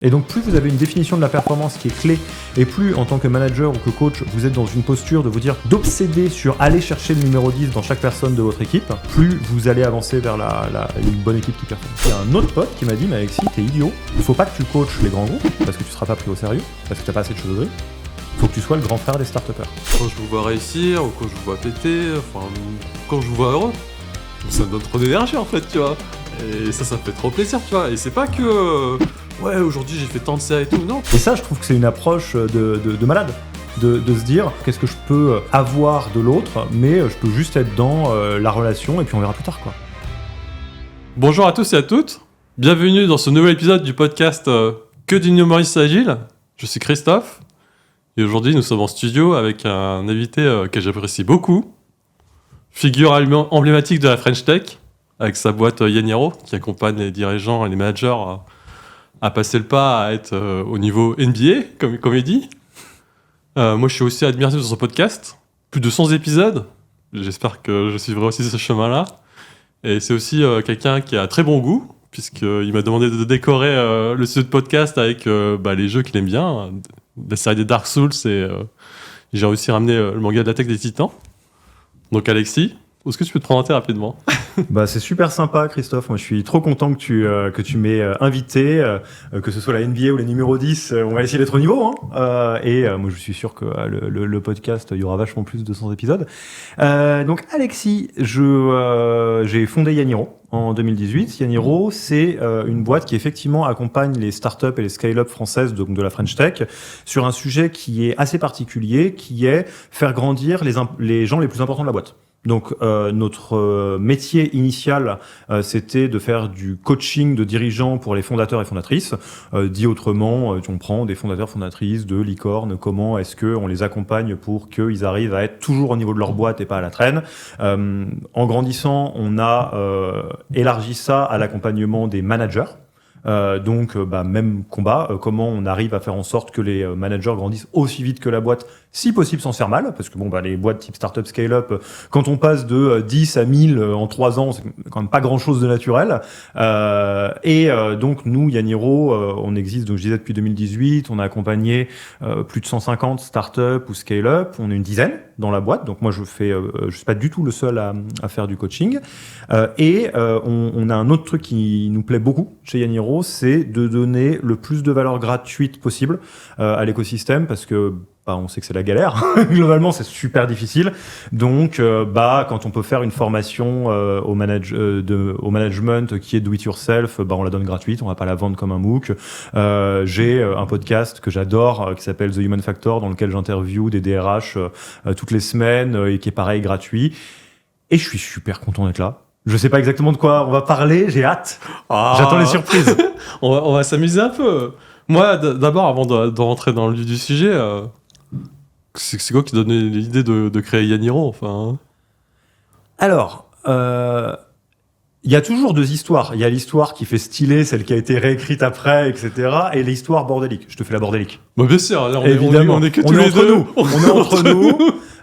Et donc plus vous avez une définition de la performance qui est clé, et plus en tant que manager ou que coach, vous êtes dans une posture de vous dire d'obséder sur aller chercher le numéro 10 dans chaque personne de votre équipe, plus vous allez avancer vers une bonne équipe qui performe. Il y a un autre pote qui m'a dit, mais Alexis, t'es idiot, il faut pas que tu coaches les grands groupes, parce que tu seras pas pris au sérieux, parce que t'as pas assez de choses. Faut que tu sois le grand frère des start-upers. Quand je vous vois réussir, ou quand je vous vois péter, enfin, quand je vous vois heureux, ça me donne trop d'énergie en fait, tu vois. Et ça me fait trop plaisir, tu vois. Et c'est pas que, ouais, aujourd'hui j'ai fait tant de ça et tout, non. Et ça, je trouve que c'est une approche de malade. De se dire, qu'est-ce que je peux avoir de l'autre, mais je peux juste être dans la relation, et puis on verra plus tard, quoi. Bonjour à tous et à toutes. Bienvenue dans ce nouvel épisode du podcast Que du humoristes agile. Je suis Christophe. Et aujourd'hui, nous sommes en studio avec un invité que j'apprécie beaucoup. Figure emblématique de la French Tech, avec sa boîte Yaniro, qui accompagne les dirigeants et les managers à passer le pas, à être au niveau NBA, comme il dit. Moi, je suis aussi admiratif sur ce podcast. Plus de 100 épisodes. J'espère que je suivrai aussi ce chemin-là. Et c'est aussi quelqu'un qui a très bon goût, puisqu'il m'a demandé de décorer le studio de podcast avec les jeux qu'il aime bien. La série des Dark Souls, et j'ai réussi à ramener le manga de l'Attaque des Titans. Donc Alexis, est-ce que tu peux te présenter rapidement ? C'est super sympa, Christophe. Moi, je suis trop content que tu m'aies invité, que ce soit la NBA ou les numéros 10. On va essayer d'être au niveau. Moi, je suis sûr que le podcast, il y aura vachement plus de 100 épisodes. Donc, Alexis, j'ai fondé Yaniro en 2018. Yaniro, c'est une boîte qui effectivement accompagne les startups et les scale-up françaises de la French Tech sur un sujet qui est assez particulier, qui est faire grandir les gens les plus importants de la boîte. Donc notre métier initial, c'était de faire du coaching de dirigeants pour les fondateurs et fondatrices. Dit autrement, on prend des fondateurs fondatrices de licornes, comment est-ce qu'on les accompagne pour qu'ils arrivent à être toujours au niveau de leur boîte et pas à la traîne. En grandissant, on a élargi ça à l'accompagnement des managers. Même combat, comment on arrive à faire en sorte que les managers grandissent aussi vite que la boîte, si possible sans se faire mal, parce que les boîtes type startup scale-up, quand on passe de 10 à 1000 en 3 ans, c'est quand même pas grand-chose de naturel. Donc nous, Yaniro, on existe, donc je disais, depuis 2018, on a accompagné plus de 150 startups ou scale-up, on est une dizaine dans la boîte, donc moi je suis pas du tout le seul à faire du coaching. On a un autre truc qui nous plaît beaucoup chez Yaniro, c'est de donner le plus de valeur gratuite possible à l'écosystème, parce que on sait que c'est la galère. Globalement, c'est super difficile. Donc, quand on peut faire une formation au management qui est do it yourself, on la donne gratuite. On va pas la vendre comme un MOOC. J'ai un podcast que j'adore qui s'appelle The Human Factor, dans lequel j'interviewe des DRH toutes les semaines et qui est pareil gratuit. Et je suis super content d'être là. Je sais pas exactement de quoi on va parler, j'ai hâte. J'attends les surprises. on va s'amuser un peu. Moi, d'abord, avant de rentrer dans le vif du sujet, c'est quoi qui donnait l'idée de créer Yaniro, enfin ? Alors, il y a toujours deux histoires. Il y a l'histoire qui fait stylé, celle qui a été réécrite après, etc. Et l'histoire bordélique. Je te fais la bordélique. Bien sûr, là, évidemment. On est que tous les deux. On est entre nous.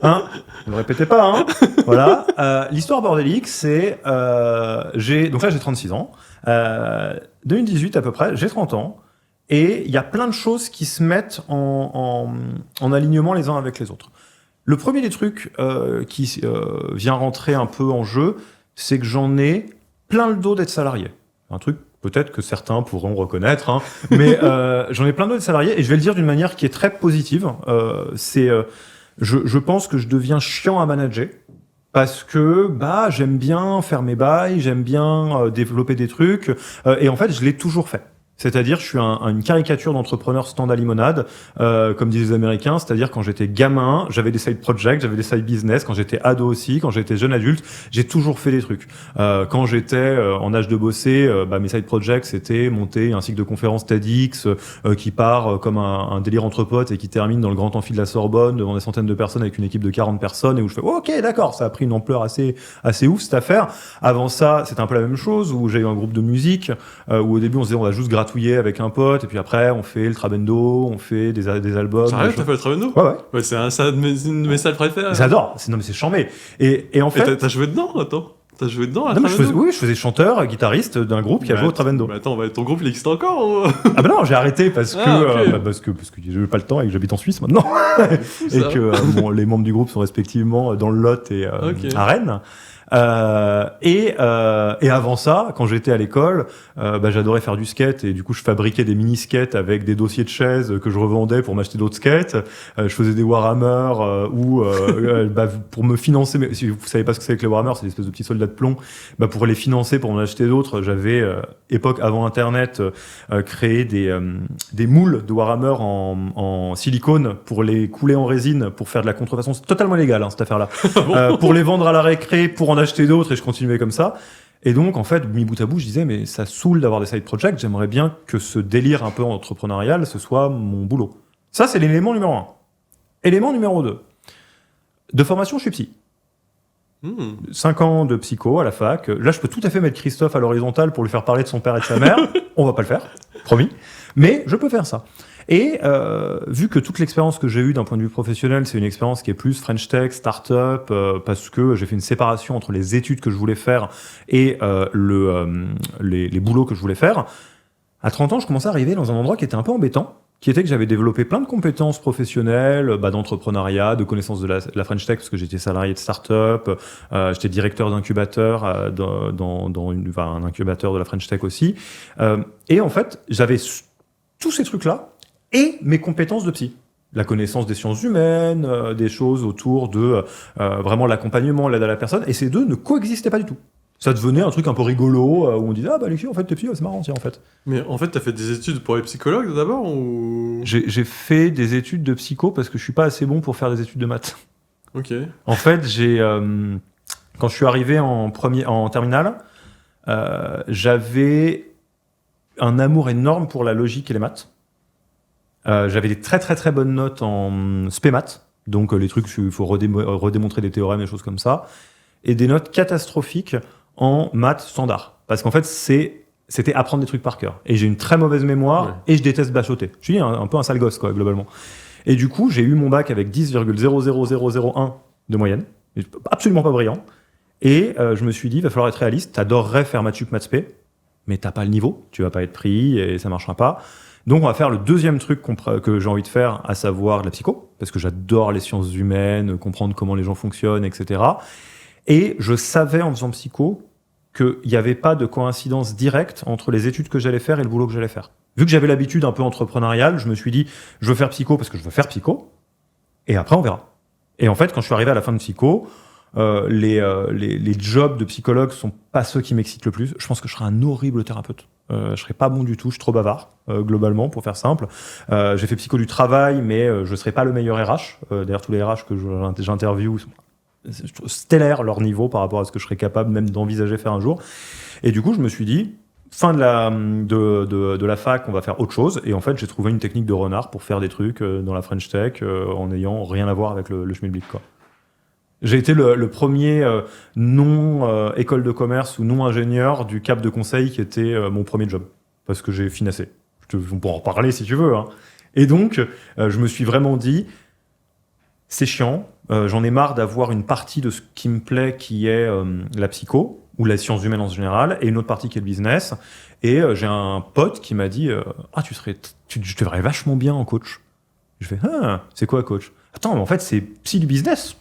Hein, ne le répétez pas, hein. Voilà. L'histoire bordélique, c'est... Donc là, j'ai 36 ans. 2018 à peu près, j'ai 30 ans. Et il y a plein de choses qui se mettent en alignement les uns avec les autres. Le premier des trucs qui vient rentrer un peu en jeu, c'est que j'en ai plein le dos d'être salarié. Un truc peut-être que certains pourront reconnaître, hein, mais j'en ai plein le dos d'être salarié, et je vais le dire d'une manière qui est très positive. Je pense que je deviens chiant à manager, parce que j'aime bien faire mes bails, j'aime bien développer des trucs, et en fait je l'ai toujours fait. C'est-à-dire, je suis une caricature d'entrepreneur stand à limonade, comme disent les Américains. C'est-à-dire, quand j'étais gamin, j'avais des side projects, j'avais des side business. Quand j'étais ado aussi, quand j'étais jeune adulte, j'ai toujours fait des trucs. Quand j'étais en âge de bosser, mes side projects, c'était monter un cycle de conférences TEDx qui part comme un délire entre potes et qui termine dans le grand amphi de la Sorbonne devant des centaines de personnes avec une équipe de 40 personnes, et où je fais ok, d'accord, ça a pris une ampleur assez ouf cette affaire. Avant ça, c'était un peu la même chose, où j'ai eu un groupe de musique où au début on se disait on va juste gratouiller avec un pote, et puis après on fait le Trabendo, on fait des albums. Sérieux, t'as fait le Trabendo ? Ouais. C'est une de mes salles préférées. J'adore. Mais c'est charmé. Et en fait. T'as joué dedans, attends. T'as joué dedans à Non, mais Travendo? je faisais chanteur, guitariste d'un groupe qui a joué au Travendo. Mais attends, ton groupe il existe encore ou... Ah bah non, j'ai arrêté parce que ok. parce que j'ai pas le temps et que j'habite en Suisse maintenant Fou, et ça. que les membres du groupe sont respectivement dans le Lot et Ok. à Rennes. Et avant ça, quand j'étais à l'école, j'adorais faire du skate et du coup je fabriquais des mini skates avec des dossiers de chaises que je revendais pour m'acheter d'autres skates. Je faisais des Warhammer pour me financer. Mais si vous savez pas ce que c'est que les Warhammer, c'est des espèces de petits soldats de plomb. Pour les financer, pour en acheter d'autres, j'avais époque avant Internet créé des moules de Warhammer en silicone pour les couler en résine pour faire de la contrefaçon. C'est totalement légal cette affaire-là. Pour les vendre à la récré, pour en acheter d'autres et je continuais comme ça. Et donc, en fait, mis bout à bout, je disais, mais ça saoule d'avoir des side projects, j'aimerais bien que ce délire un peu entrepreneurial, ce soit mon boulot. Ça, c'est l'élément numéro 1. Élément numéro 2. De formation, je suis psy. 5 ans de psycho à la fac. Là, je peux tout à fait mettre Christophe à l'horizontale pour lui faire parler de son père et de sa mère. On va pas le faire, promis. Mais je peux faire ça. Et vu que toute l'expérience que j'ai eue d'un point de vue professionnel, c'est une expérience qui est plus French Tech, Startup, parce que j'ai fait une séparation entre les études que je voulais faire et les boulots que je voulais faire, à 30 ans, je commençais à arriver dans un endroit qui était un peu embêtant, qui était que j'avais développé plein de compétences professionnelles, d'entrepreneuriat, de connaissances de la French Tech, parce que j'étais salarié de start-up, j'étais directeur d'incubateur dans un incubateur de la French Tech aussi. Et en fait, j'avais tous ces trucs-là et mes compétences de psy. La connaissance des sciences humaines, des choses autour de vraiment l'accompagnement, l'aide à la personne, et ces deux ne coexistaient pas du tout. Ça devenait un truc un peu rigolo où on disait ah bah Alexis en fait t'es psy, c'est marrant tiens en fait. Mais en fait, t'as fait des études pour les psychologues d'abord ou... J'ai fait des études de psycho parce que je suis pas assez bon pour faire des études de maths. Ok. En fait quand je suis arrivé en terminale, j'avais un amour énorme pour la logique et les maths. J'avais des très très très bonnes notes en spé maths, donc les trucs il faut redémontrer des théorèmes et choses comme ça, et des notes catastrophiques en maths standard, parce qu'en fait c'était apprendre des trucs par cœur, et j'ai une très mauvaise mémoire, Ouais. et je déteste bachoter. Je suis un peu un sale gosse quoi globalement. Et du coup j'ai eu mon bac avec 10,00001 de moyenne, absolument pas brillant, et je me suis dit il va falloir être réaliste, t'adorerais faire maths sup maths spé, mais t'as pas le niveau, tu vas pas être pris et ça marchera pas. Donc on va faire le deuxième truc que j'ai envie de faire, à savoir de la psycho, parce que j'adore les sciences humaines, comprendre comment les gens fonctionnent, etc. Et je savais en faisant psycho qu'il n'y avait pas de coïncidence directe entre les études que j'allais faire et le boulot que j'allais faire. Vu que j'avais l'habitude un peu entrepreneuriale, je me suis dit, je veux faire psycho parce que je veux faire psycho, et après on verra. Et en fait, quand je suis arrivé à la fin de psycho, les jobs de psychologue sont pas ceux qui m'excitent le plus. Je pense que je serai un horrible thérapeute. Je serai pas bon du tout, je suis trop bavard, globalement, pour faire simple. J'ai fait psycho du travail, mais je serai pas le meilleur RH. D'ailleurs, tous les RH que j'interviewe sont stellaires leur niveau par rapport à ce que je serais capable même d'envisager faire un jour. Et du coup, je me suis dit, fin de la fac, on va faire autre chose. Et en fait, j'ai trouvé une technique de renard pour faire des trucs dans la French Tech en n'ayant rien à voir avec le schmilblick, quoi. J'ai été le premier non école de commerce ou non ingénieur du Cap de Conseil qui était mon premier job. Parce que j'ai financé. On pourra en reparler si tu veux. Hein. Et donc, je me suis vraiment dit, c'est chiant, j'en ai marre d'avoir une partie de ce qui me plaît qui est la psycho, ou la science humaine en général, et une autre partie qui est le business. Et j'ai un pote qui m'a dit, tu te verrais vachement bien en coach. Je fais, c'est quoi coach? Attends, mais en fait, c'est psy du business.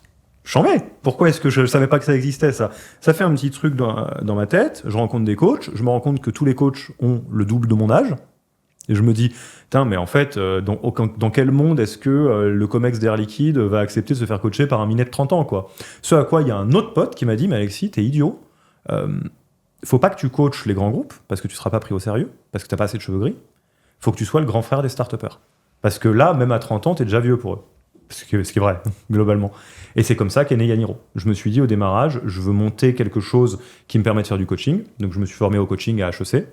J'en mets. Pourquoi est-ce que je savais pas que ça existait, ça? Ça fait un petit truc dans ma tête. Je rencontre des coachs. Je me rends compte que tous les coachs ont le double de mon âge. Et je me dis, mais en fait, dans quel monde est-ce que le COMEX d'Air Liquide va accepter de se faire coacher par un minet de 30 ans, quoi? Ce à quoi il y a un autre pote qui m'a dit, mais Alexis, t'es idiot. Faut pas que tu coaches les grands groupes, parce que tu seras pas pris au sérieux, parce que t'as pas assez de cheveux gris. Faut que tu sois le grand frère des start-upers. Parce que là, même à 30 ans, t'es déjà vieux pour eux. Ce qui est vrai, globalement. Et c'est comme ça qu'est né Yaniro. Je me suis dit au démarrage, je veux monter quelque chose qui me permet de faire du coaching. Donc je me suis formé au coaching à HEC.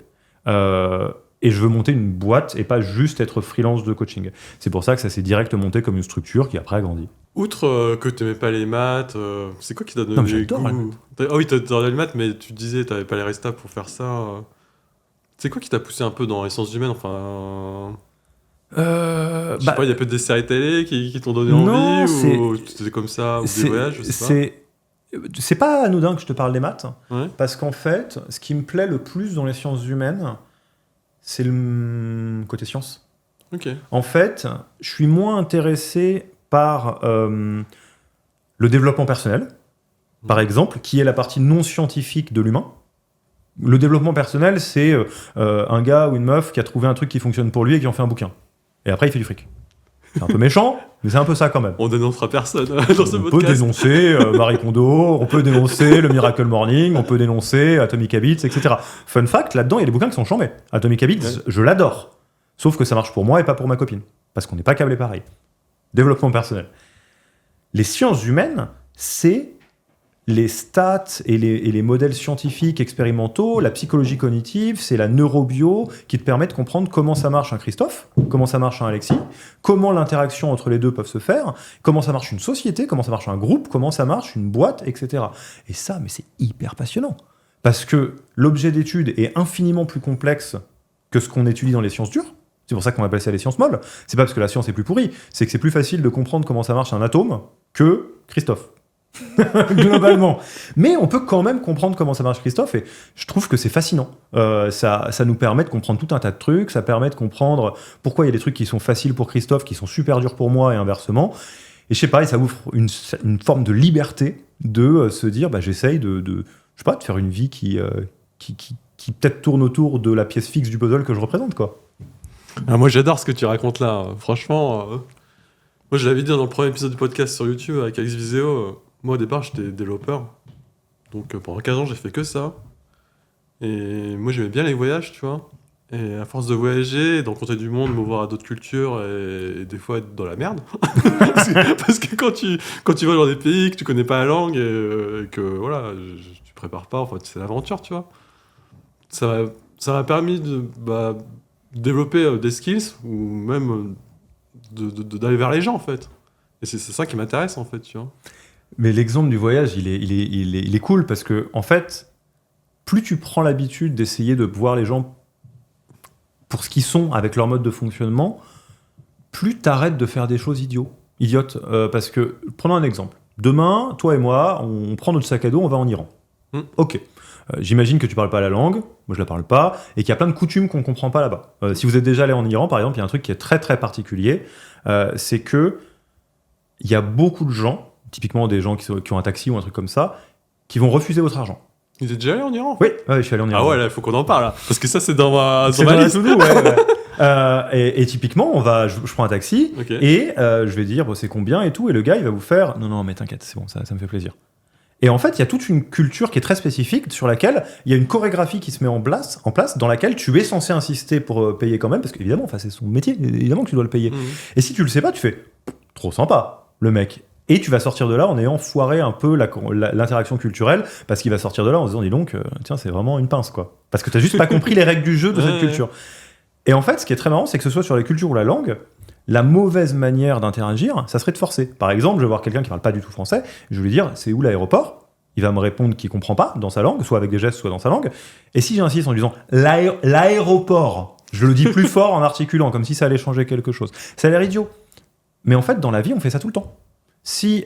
Et je veux monter une boîte et pas juste être freelance de coaching. C'est pour ça que ça s'est direct monté comme une structure qui après a grandi. Outre que t'aimais pas les maths, c'est quoi qui t'a donné Non, mais le j'adore les goût? Ah oui, t'adorais les maths, mais tu disais t'avais pas les restas pour faire ça. C'est quoi qui t'a poussé un peu dans les sciences humaines? Enfin... Je sais pas, il y a peut-être des séries télé qui t'ont donné non, envie ou c'était comme ça, ou des voyages, je sais C'est pas anodin que je te parle des maths, Ouais. parce qu'en fait, ce qui me plaît le plus dans les sciences humaines, c'est le côté science. Ok. En fait, je suis moins intéressé par le développement personnel, par exemple, qui est la partie non scientifique de l'humain. Le développement personnel, c'est un gars ou une meuf qui a trouvé un truc qui fonctionne pour lui et qui en fait un bouquin. Et après, il fait du fric. C'est un peu méchant, mais c'est un peu ça quand même. On dénoncera personne dans ce On peut podcast. dénoncer Marie Kondo, on peut dénoncer le Miracle Morning, on peut dénoncer Atomic Habits, etc. Fun fact, là-dedans, il y a des bouquins qui sont chambés. Atomic Habits, Ouais. je l'adore. Sauf que ça marche pour moi et pas pour ma copine. Parce qu'on n'est pas câblé pareil. Développement personnel. Les sciences humaines, c'est les stats et les modèles scientifiques expérimentaux, la psychologie cognitive, c'est la neurobio qui te permet de comprendre comment ça marche un Christophe, comment ça marche un Alexis, comment l'interaction entre les deux peuvent se faire, comment ça marche une société, comment ça marche un groupe, comment ça marche une boîte, etc. Et ça, mais c'est hyper passionnant. Parce que l'objet d'étude est infiniment plus complexe que ce qu'on étudie dans les sciences dures. C'est pour ça qu'on appelle ça les sciences molles. C'est pas parce que la science est plus pourrie, c'est que c'est plus facile de comprendre comment ça marche un atome que Christophe. Globalement. Mais on peut quand même comprendre comment ça marche Christophe, et je trouve que c'est fascinant. Ça nous permet de comprendre tout un tas de trucs, ça permet de comprendre pourquoi il y a des trucs qui sont faciles pour Christophe, qui sont super durs pour moi, et inversement. Et je sais pas, et ça ouvre une forme de liberté de se dire, bah, j'essaye je sais pas, de faire une vie qui peut-être tourne autour de la pièce fixe du puzzle que je représente, quoi. Ah, moi, j'adore ce que tu racontes là. Franchement, moi, je l'avais dit dans le premier épisode du podcast sur YouTube avec Alex Viseo. Moi, au départ, j'étais développeur. Donc, pendant 15 ans, j'ai fait que ça. Et moi, j'aimais bien les voyages, tu vois. Et à force de voyager, de rencontrer du monde, m'ouvrir à d'autres cultures et des fois être dans la merde. Parce que quand tu vas dans des pays que tu connais pas la langue et que voilà, tu prépares pas, enfin, c'est l'aventure, tu vois. Ça m'a permis de développer des skills ou même d'aller vers les gens, en fait. Et c'est ça qui m'intéresse, en fait, tu vois. Mais l'exemple du voyage, il est cool parce que, en fait, plus tu prends l'habitude d'essayer de voir les gens pour ce qu'ils sont avec leur mode de fonctionnement, plus t'arrêtes de faire des choses idiotes. Parce que, prenons un exemple. Demain, toi et moi, on prend notre sac à dos, on va en Iran. Ok. J'imagine que tu parles pas la langue, moi je la parle pas, et qu'il y a plein de coutumes qu'on comprend pas là-bas. Si vous êtes déjà allé en Iran, par exemple, il y a un truc qui est très très particulier, c'est que il y a beaucoup de gens, typiquement des gens qui ont un taxi ou un truc comme ça, qui vont refuser votre argent. Vous êtes déjà allé en Iran? Oui, je suis allé en Iran. Ah ouais, là, il faut qu'on en parle, là. Parce que ça, c'est dans ma Dans liste. la to-do, ouais. Et typiquement, je prends un taxi, Ok. et je vais dire, bon, c'est combien et tout, et le gars, il va vous faire, non, mais t'inquiète, c'est bon, ça me fait plaisir. Et en fait, il y a toute une culture qui est très spécifique, sur laquelle il y a une chorégraphie qui se met en place, dans laquelle tu es censé insister pour payer quand même, parce qu'évidemment, c'est son métier, évidemment que tu dois le payer. Mhm. Et si tu le sais pas, tu fais, trop sympa, le mec. Et tu vas sortir de là en ayant foiré un peu l'interaction culturelle, parce qu'il va sortir de là en se disant, dis donc, tiens, c'est vraiment une pince, quoi. Parce que t'as juste pas compris les règles du jeu de cette Ouais. culture. Et en fait, ce qui est très marrant, c'est que ce soit sur les cultures ou la langue, la mauvaise manière d'interagir, ça serait de forcer. Par exemple, je vais voir quelqu'un qui parle pas du tout français, je vais lui dire, c'est où l'aéroport? Il va me répondre qu'il comprend pas dans sa langue, soit avec des gestes, soit dans sa langue. Et si j'insiste en lui disant, l'aéroport, je le dis plus fort en articulant, comme si ça allait changer quelque chose. Ça a l'air idiot. Mais en fait, dans la vie, on fait ça tout le temps. Si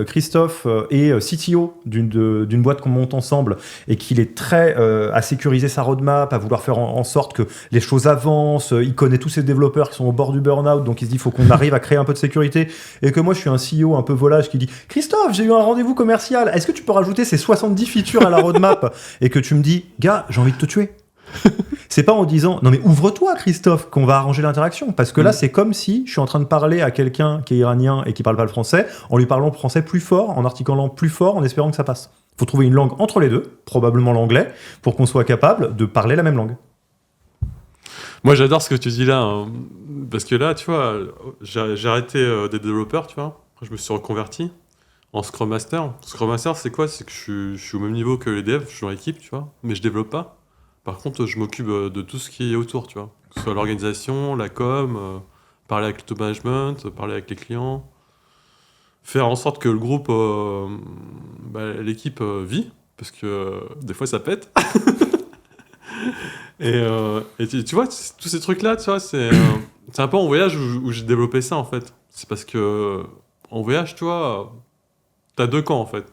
Christophe est CTO d'une boîte qu'on monte ensemble et qu'il est très à sécuriser sa roadmap, à vouloir faire en sorte que les choses avancent, il connaît tous ses développeurs qui sont au bord du burn-out, donc il se dit il faut qu'on arrive à créer un peu de sécurité, et que moi je suis un CEO un peu volage qui dit Christophe, j'ai eu un rendez-vous commercial, est-ce que tu peux rajouter ces 70 features à la roadmap? Et que tu me dis gars, j'ai envie de te tuer. C'est pas en disant non mais ouvre-toi Christophe qu'on va arranger l'interaction, parce que là c'est comme si je suis en train de parler à quelqu'un qui est iranien et qui parle pas le français en lui parlant français plus fort, en articulant plus fort, en espérant que ça passe. Faut trouver une langue entre les deux, probablement l'anglais, pour qu'on soit capable de parler la même langue. Moi, j'adore ce que tu dis là, hein, parce que là, tu vois, j'ai arrêté des développeurs, tu vois. Après, je me suis reconverti en Scrum Master. Scrum Master, c'est quoi? C'est que je suis au même niveau que les devs, je suis dans l'équipe, tu vois, mais je développe pas. Par contre, je m'occupe de tout ce qui est autour, tu vois. Que ce soit l'organisation, la com, parler avec le top management, parler avec les clients, faire en sorte que le groupe, l'équipe vit, parce que des fois ça pète. et tu vois, tous ces trucs-là, tu vois, c'est un peu en voyage où j'ai développé ça, en fait. C'est parce que en voyage, tu vois, t'as deux camps, en fait.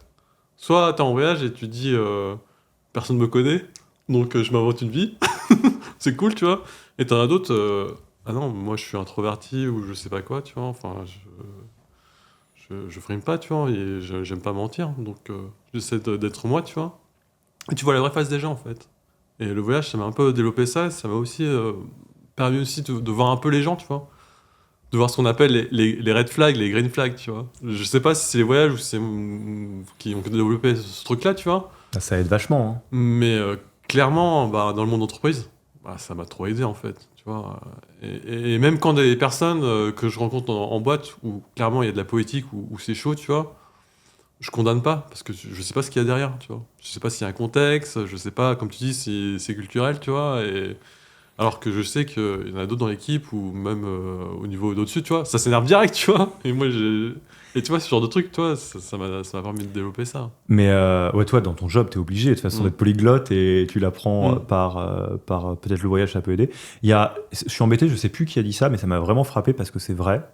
Soit t'es en voyage et tu dis personne me connaît, donc je m'invente une vie. C'est cool, tu vois. Et t'en as d'autres, ah non, moi je suis introverti ou je sais pas quoi, tu vois. Enfin, je frime pas, tu vois, et j'aime pas mentir, donc j'essaie d'être moi, tu vois. Et tu vois la vraie face des gens, en fait. Et le voyage, ça m'a un peu développé ça, ça m'a aussi permis aussi de voir un peu les gens, tu vois. De voir ce qu'on appelle les red flags, les green flags, tu vois. Je sais pas si c'est les voyages ou c'est qui ont développé ce truc-là, tu vois. Ça aide vachement. Hein. Mais clairement, bah, dans le monde d'entreprise, bah, ça m'a trop aidé en fait. Tu vois. Et même quand des personnes que je rencontre en boîte où clairement il y a de la poétique, où c'est chaud, tu vois, je condamne pas parce que je sais pas ce qu'il y a derrière, tu vois. Je sais pas s'il y a un contexte, je sais pas, comme tu dis, si c'est culturel, tu vois. Alors que je sais qu'il y en a d'autres dans l'équipe ou même au niveau d'au-dessus, tu vois, ça s'énerve direct, tu vois. Et moi, et tu vois, ce genre de truc, toi, ça m'a permis de développer ça. Mais ouais, toi, dans ton job, t'es obligé de toute façon d'être polyglotte et tu l'apprends par peut-être le voyage, ça peut aider. Je suis embêté, je sais plus qui a dit ça, mais ça m'a vraiment frappé parce que c'est vrai.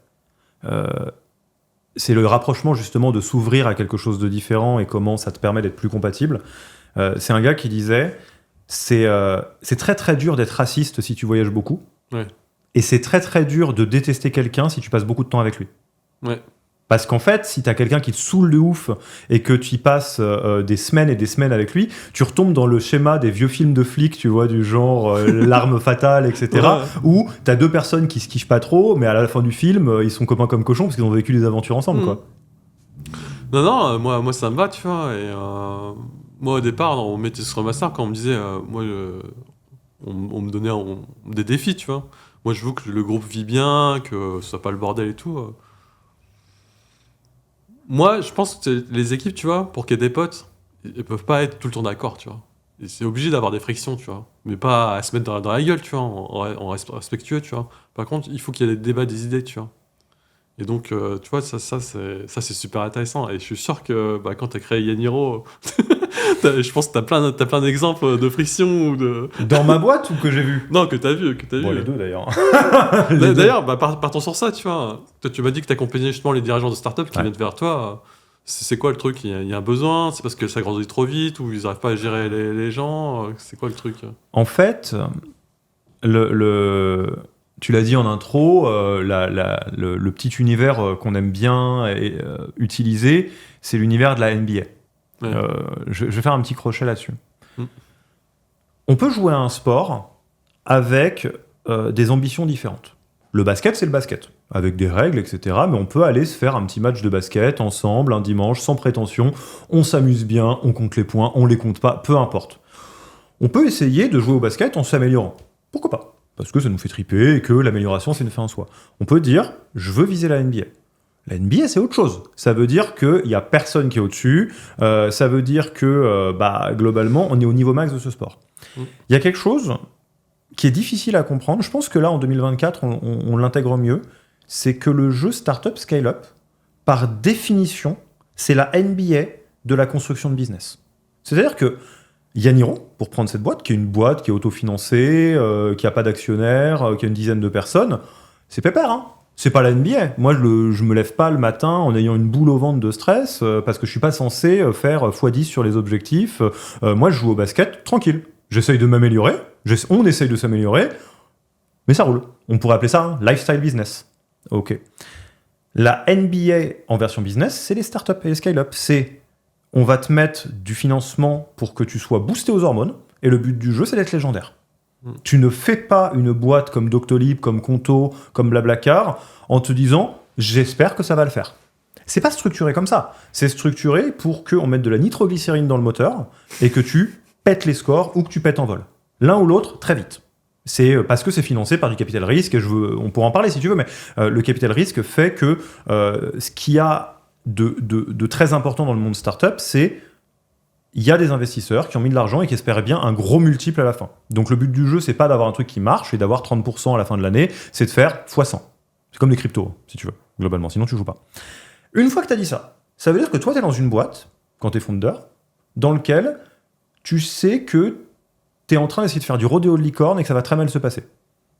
C'est le rapprochement justement de s'ouvrir à quelque chose de différent et comment ça te permet d'être plus compatible. C'est un gars qui disait c'est très très dur d'être raciste si tu voyages beaucoup. Ouais. Et c'est très très dur de détester quelqu'un si tu passes beaucoup de temps avec lui. Ouais. Parce qu'en fait, si t'as quelqu'un qui te saoule de ouf et que tu y passes des semaines et des semaines avec lui, tu retombes dans le schéma des vieux films de flics, tu vois, du genre l'arme fatale, etc. Ouais. Où t'as deux personnes qui se kiffent pas trop, mais à la fin du film, ils sont copains comme cochons parce qu'ils ont vécu des aventures ensemble, quoi. Non, non, moi ça me va, tu vois. Et moi au départ, on mettait Scrum Master quand on me disait, on me donnait des défis, tu vois. Moi je veux que le groupe vit bien, que ce soit pas le bordel et tout. Moi, je pense que les équipes, tu vois, pour qu'il y ait des potes, ils peuvent pas être tout le temps d'accord, tu vois. Et c'est obligé d'avoir des frictions, tu vois. Mais pas à se mettre dans la gueule, tu vois, en respectueux, tu vois. Par contre, il faut qu'il y ait des débats, des idées, tu vois. Et donc, tu vois, ça c'est super intéressant. Et je suis sûr que bah, quand tu as créé Yaniro, je pense que tu as plein d'exemples de friction ou de... Dans ma boîte ou que j'ai vu? Non, que tu as vu. Bon, les deux d'ailleurs. D'ailleurs, bah, partons sur ça, tu vois. Toi, tu m'as dit que tu accompagnais justement les dirigeants de start-up qui viennent vers toi. C'est quoi le truc? Il y a un besoin? C'est parce que ça grandit trop vite ou ils n'arrivent pas à gérer les gens? C'est quoi le truc? En fait, tu l'as dit en intro, le petit univers qu'on aime bien utiliser, c'est l'univers de la NBA. Ouais. Je vais faire un petit crochet là-dessus. On peut jouer à un sport avec des ambitions différentes. Le basket, c'est le basket, avec des règles, etc. Mais on peut aller se faire un petit match de basket ensemble, un dimanche, sans prétention. On s'amuse bien, on compte les points, on les compte pas, peu importe. On peut essayer de jouer au basket en s'améliorant. Pourquoi pas? Parce que ça nous fait triper et que l'amélioration, c'est une fin en soi. On peut dire, je veux viser la NBA. La NBA, c'est autre chose. Ça veut dire qu'il n'y a personne qui est au-dessus. Ça veut dire que, globalement, on est au niveau max de ce sport. Il y a quelque chose qui est difficile à comprendre. Je pense que là, en 2024, on l'intègre mieux. C'est que le jeu Startup Scale-Up, par définition, c'est la NBA de la construction de business. C'est-à-dire que Yaniro, pour prendre cette boîte, qui est une boîte qui est autofinancée, qui n'a pas d'actionnaires, qui a une dizaine de personnes, c'est pépère, hein. C'est pas la NBA. Moi, je me lève pas le matin en ayant une boule au ventre de stress parce que je suis pas censé faire x10 sur les objectifs. Moi, je joue au basket tranquille. J'essaye de m'améliorer. On essaye de s'améliorer. Mais ça roule. On pourrait appeler ça un lifestyle business. Ok. La NBA en version business, c'est les startups et les scale-up. C'est on va te mettre du financement pour que tu sois boosté aux hormones. Et le but du jeu, c'est d'être légendaire. Tu ne fais pas une boîte comme Doctolib, comme Conto, comme Blablacar en te disant « j'espère que ça va le faire ». C'est pas structuré comme ça. C'est structuré pour qu'on mette de la nitroglycérine dans le moteur et que tu pètes les scores ou que tu pètes en vol. L'un ou l'autre, très vite. C'est parce que c'est financé par du capital risque. Et on pourra en parler si tu veux, mais le capital risque fait que ce qu'il y a de très important dans le monde startup, c'est il y a des investisseurs qui ont mis de l'argent et qui espéraient bien un gros multiple à la fin. Donc le but du jeu, c'est pas d'avoir un truc qui marche et d'avoir 30% à la fin de l'année, c'est de faire x100. C'est comme les cryptos, si tu veux, globalement, sinon tu joues pas. Une fois que tu as dit ça, ça veut dire que toi, tu es dans une boîte, quand tu es founder, dans lequel tu sais que tu es en train d'essayer de faire du rodéo de licorne et que ça va très mal se passer.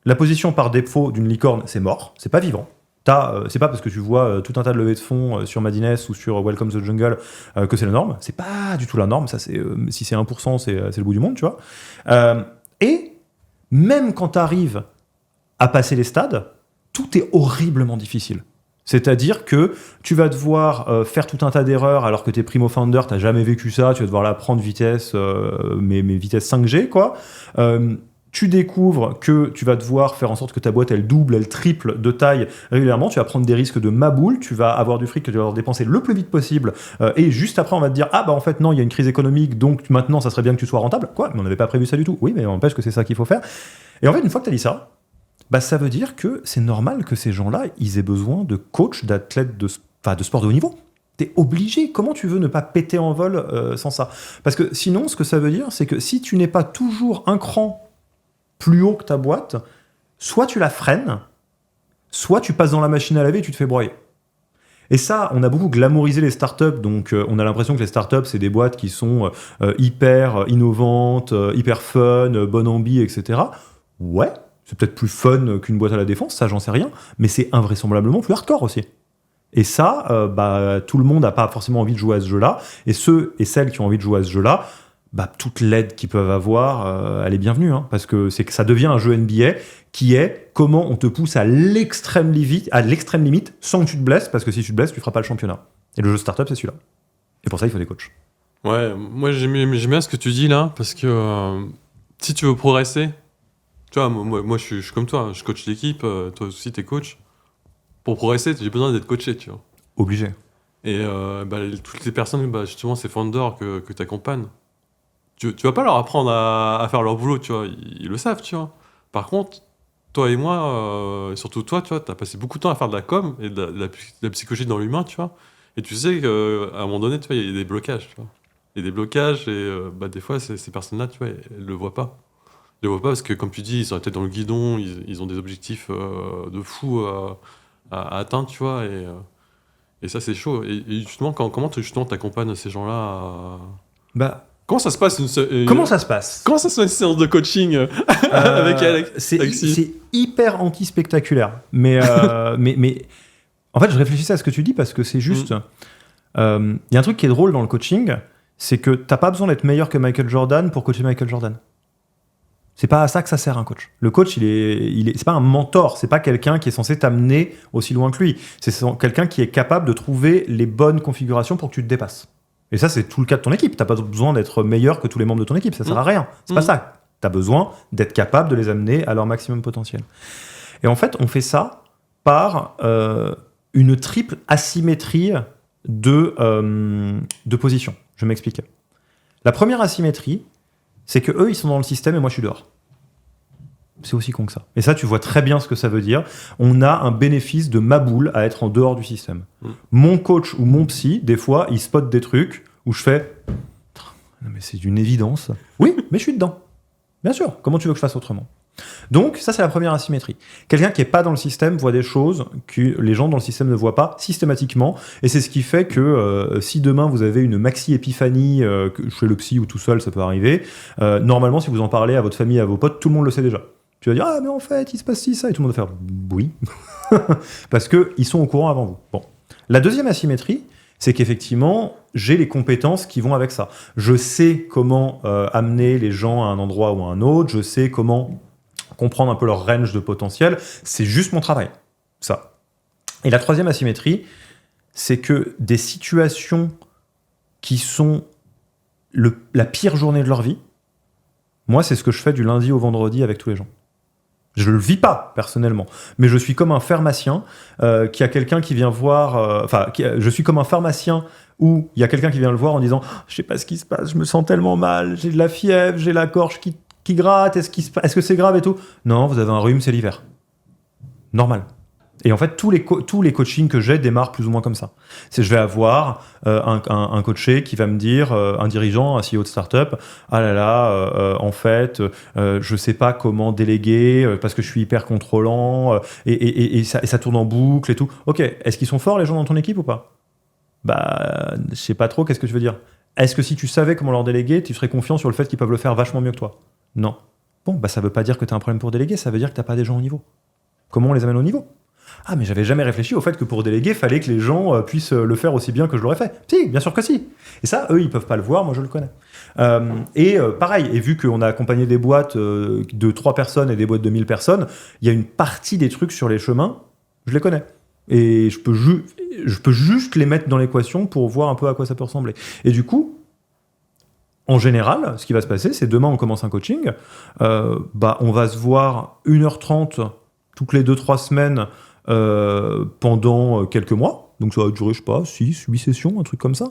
La position par défaut d'une licorne, c'est mort, c'est pas vivant. C'est pas parce que tu vois tout un tas de levées de fonds sur Madness ou sur Welcome to the Jungle que c'est la norme. C'est pas du tout la norme. Ça, si c'est 1%, c'est le bout du monde, tu vois. Et même quand tu arrives à passer les stades, tout est horriblement difficile. C'est-à-dire que tu vas devoir faire tout un tas d'erreurs alors que t'es primo founder, t'as jamais vécu ça, tu vas devoir l'apprendre vitesse, mais vitesse 5G, quoi. Tu découvres que tu vas devoir faire en sorte que ta boîte, elle double, elle triple de taille régulièrement, tu vas prendre des risques de maboule, tu vas avoir du fric que tu vas devoir dépenser le plus vite possible, et juste après, on va te dire « Ah, bah en fait, non, il y a une crise économique, donc maintenant, ça serait bien que tu sois rentable. » Quoi ? Mais on n'avait pas prévu ça du tout. Oui, mais on empêche que c'est ça qu'il faut faire. Et en fait, une fois que tu as dit ça, bah, ça veut dire que c'est normal que ces gens-là, ils aient besoin de coachs, d'athlètes de sport de haut niveau. T'es obligé. Comment tu veux ne pas péter en vol sans ça ? Parce que sinon, ce que ça veut dire, c'est que si tu n'es pas toujours un cran plus haut que ta boîte, soit tu la freines, soit tu passes dans la machine à laver et tu te fais broyer. Et ça, on a beaucoup glamourisé les startups, donc on a l'impression que les startups, c'est des boîtes qui sont hyper innovantes, hyper fun, bonne ambi, etc. Ouais, c'est peut-être plus fun qu'une boîte à la défense, ça j'en sais rien, mais c'est invraisemblablement plus hardcore aussi. Et ça, tout le monde n'a pas forcément envie de jouer à ce jeu-là, et ceux et celles qui ont envie de jouer à ce jeu-là, toute l'aide qu'ils peuvent avoir, elle est bienvenue, hein, parce que ça devient un jeu NBA qui est comment on te pousse à l'extrême limite sans que tu te blesses, parce que si tu te blesses, tu feras pas le championnat. Et le jeu startup, c'est celui-là. Et pour ça, il faut des coachs. Ouais, moi j'aime bien ce que tu dis là, parce que si tu veux progresser, tu vois, moi je suis comme toi, je coach l'équipe, toi aussi t'es coach. Pour progresser, j'ai besoin d'être coaché, tu vois. Obligé. Et toutes les personnes, justement, ces founders que tu accompagnes, tu vas pas leur apprendre à faire leur boulot, tu vois, ils le savent, tu vois. Par contre, toi et moi, et surtout toi, tu vois, t'as passé beaucoup de temps à faire de la com et de la psychologie dans l'humain, tu vois. Et tu sais qu'à un moment donné, tu vois, il y a des blocages, tu vois. Il y a des blocages et des fois, ces personnes-là, tu vois, elles le voient pas. Elles le voient pas parce que, comme tu dis, ils sont la tête dans le guidon, ils ont des objectifs de fou à atteindre, tu vois, et ça, c'est chaud. Et justement, comment tu t'accompagnes ces gens-là Comment ça se passe Comment ça se passe une séance de coaching avec Alex c'est hyper anti-spectaculaire. Mais en fait, je réfléchissais à ce que tu dis parce que c'est juste... y a un truc qui est drôle dans le coaching, c'est que t'as pas besoin d'être meilleur que Michael Jordan pour coacher Michael Jordan. C'est pas à ça que ça sert un coach. Le coach, c'est pas un mentor, c'est pas quelqu'un qui est censé t'amener aussi loin que lui. C'est quelqu'un qui est capable de trouver les bonnes configurations pour que tu te dépasses. Et ça, c'est tout le cas de ton équipe. T'as pas besoin d'être meilleur que tous les membres de ton équipe, ça sert à rien. C'est pas ça. T'as besoin d'être capable de les amener à leur maximum potentiel. Et en fait, on fait ça par une triple asymétrie de position. Je m'explique. La première asymétrie, c'est que eux, ils sont dans le système et moi, je suis dehors. C'est aussi con que ça. Et ça, tu vois très bien ce que ça veut dire. On a un bénéfice de ma boule à être en dehors du système. Mon coach ou mon psy, des fois, il spot des trucs où je fais « Non mais c'est d'une évidence. » Oui, mais je suis dedans. Bien sûr. Comment tu veux que je fasse autrement ? Donc, ça, c'est la première asymétrie. Quelqu'un qui n'est pas dans le système voit des choses que les gens dans le système ne voient pas systématiquement. Et c'est ce qui fait que si demain, vous avez une maxi-épiphanie, chez le psy ou tout seul, ça peut arriver, normalement, si vous en parlez à votre famille, à vos potes, tout le monde le sait déjà. Tu vas dire « Ah, mais en fait, il se passe ci, ça. » Et tout le monde va faire « Oui. » Parce qu'ils sont au courant avant vous. Bon. La deuxième asymétrie, c'est qu'effectivement, j'ai les compétences qui vont avec ça. Je sais comment amener les gens à un endroit ou à un autre. Je sais comment comprendre un peu leur range de potentiel. C'est juste mon travail, ça. Et la troisième asymétrie, c'est que des situations qui sont la pire journée de leur vie, moi, c'est ce que je fais du lundi au vendredi avec tous les gens. Je le vis pas, personnellement. Mais je suis comme un pharmacien qui a quelqu'un qui vient voir... je suis comme un pharmacien où il y a quelqu'un qui vient le voir en disant « Je sais pas ce qui se passe, je me sens tellement mal, j'ai de la fièvre, j'ai la gorge qui gratte, est-ce que c'est grave et tout ?» Non, vous avez un rhume, c'est l'hiver. Normal. Et en fait, tous les coachings que j'ai démarrent plus ou moins comme ça. Je vais avoir un coaché qui va me dire, un dirigeant, un CEO de start-up, « Ah là là, en fait, je sais pas comment déléguer parce que je suis hyper contrôlant et ça tourne en boucle et tout. » Ok, est-ce qu'ils sont forts les gens dans ton équipe ou pas ? Je sais pas trop, qu'est-ce que tu veux dire ? Est-ce que si tu savais comment leur déléguer, tu serais confiant sur le fait qu'ils peuvent le faire vachement mieux que toi ? Non. Bon, ça veut pas dire que tu as un problème pour déléguer, ça veut dire que tu n'as pas des gens au niveau. Comment on les amène au niveau ? Ah, mais j'avais jamais réfléchi au fait que pour déléguer, fallait que les gens puissent le faire aussi bien que je l'aurais fait. Si, bien sûr que si. Et ça, eux, ils peuvent pas le voir, moi je le connais. Pareil, et vu qu'on a accompagné des boîtes de 3 personnes et des boîtes de 1000 personnes, il y a une partie des trucs sur les chemins, je les connais. Et je peux juste les mettre dans l'équation pour voir un peu à quoi ça peut ressembler. Et du coup, en général, ce qui va se passer, c'est demain on commence un coaching, on va se voir 1h30 toutes les 2-3 semaines pendant quelques mois. Donc ça va durer, je sais pas, 6, 8 sessions, un truc comme ça.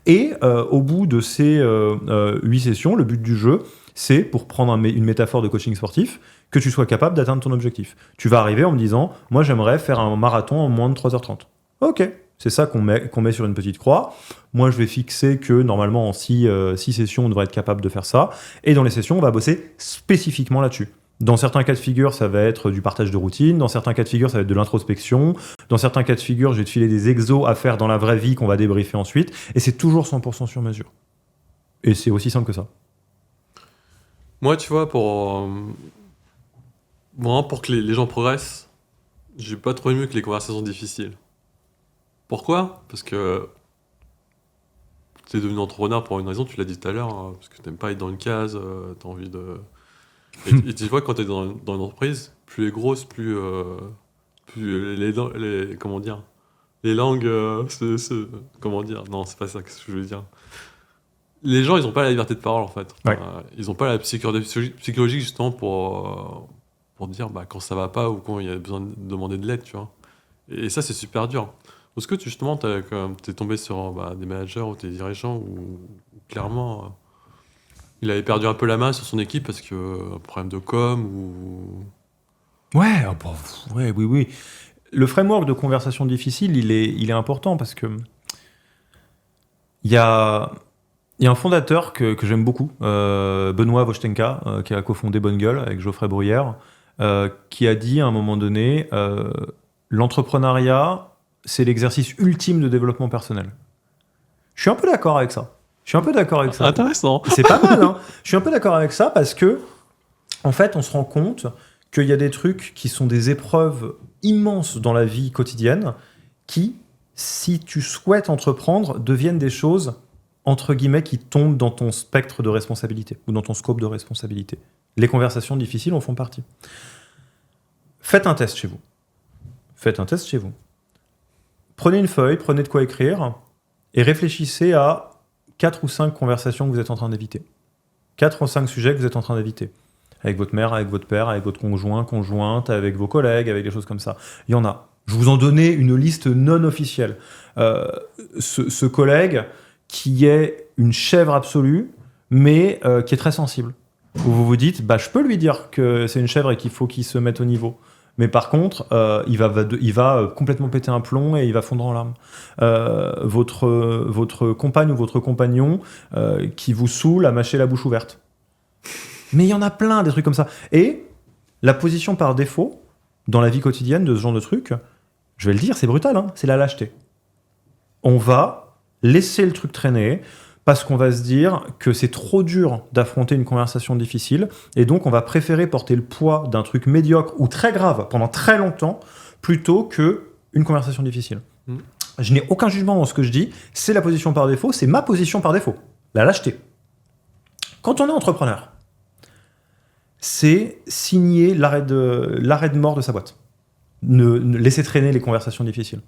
Et au bout de ces 8 sessions, le but du jeu, c'est, pour prendre une métaphore de coaching sportif, que tu sois capable d'atteindre ton objectif. Tu vas arriver en me disant, moi j'aimerais faire un marathon en moins de 3h30. Ok, c'est ça qu'on met sur une petite croix. Moi je vais fixer que normalement en 6 sessions, on devrait être capable de faire ça. Et dans les sessions, on va bosser spécifiquement là-dessus. Dans certains cas de figure, ça va être du partage de routine. Dans certains cas de figure, ça va être de l'introspection. Dans certains cas de figure, je vais te filer des exos à faire dans la vraie vie qu'on va débriefer ensuite. Et c'est toujours 100% sur mesure. Et c'est aussi simple que ça. Moi, tu vois, pour que les gens progressent, j'ai pas trouvé mieux que les conversations difficiles. Pourquoi ? Parce que tu es devenu entrepreneur pour une raison, tu l'as dit tout à l'heure, hein, parce que t'aimes pas être dans une case, t'as envie de... Et tu vois, quand t'es dans une entreprise, plus elle est grosse, plus comment dire, les langues, comment dire, non, c'est pas ça que je veux dire. Les gens, ils ont pas la liberté de parole, en fait. Ouais. Ils ont pas la psychologie justement pour dire quand ça va pas ou quand il y a besoin de demander de l'aide, tu vois. Et ça, c'est super dur. Est-ce que justement, t'es tombé sur des managers ou des dirigeants où clairement, il avait perdu un peu la main sur son équipe parce que un problème de com ou... Ouais, oui. Le framework de conversation difficile, il est important parce que il y a un fondateur que j'aime beaucoup, Benoît Vostenka, qui a cofondé Bonne Gueule avec Geoffrey Bruyère, qui a dit à un moment donné, l'entrepreneuriat, c'est l'exercice ultime de développement personnel. Je suis un peu d'accord avec ça. Intéressant. C'est pas mal, hein. Je suis un peu d'accord avec ça parce que, en fait, on se rend compte qu'il y a des trucs qui sont des épreuves immenses dans la vie quotidienne qui, si tu souhaites entreprendre, deviennent des choses, entre guillemets, qui tombent dans ton spectre de responsabilité ou dans ton scope de responsabilité. Les conversations difficiles en font partie. Faites un test chez vous. Prenez une feuille, prenez de quoi écrire et réfléchissez à 4 ou 5 conversations que vous êtes en train d'éviter. 4 ou 5 sujets que vous êtes en train d'éviter. Avec votre mère, avec votre père, avec votre conjoint, conjointe, avec vos collègues, avec des choses comme ça. Il y en a. Je vous en donnais une liste non officielle. Ce collègue qui est une chèvre absolue, mais qui est très sensible. Où vous vous dites, je peux lui dire que c'est une chèvre et qu'il faut qu'il se mette au niveau. Mais par contre, il va complètement péter un plomb et il va fondre en larmes. Votre compagne ou votre compagnon qui vous saoule à mâcher la bouche ouverte. Mais il y en a plein des trucs comme ça. Et la position par défaut, dans la vie quotidienne de ce genre de truc, je vais le dire, c'est brutal, hein, c'est la lâcheté. On va laisser le truc traîner parce qu'on va se dire que c'est trop dur d'affronter une conversation difficile et donc on va préférer porter le poids d'un truc médiocre ou très grave pendant très longtemps plutôt qu'une conversation difficile. Je n'ai aucun jugement dans ce que je dis, c'est la position par défaut, c'est ma position par défaut, la lâcheté. Quand on est entrepreneur, c'est signer l'arrêt de mort de sa boîte. Ne laisser traîner les conversations difficiles.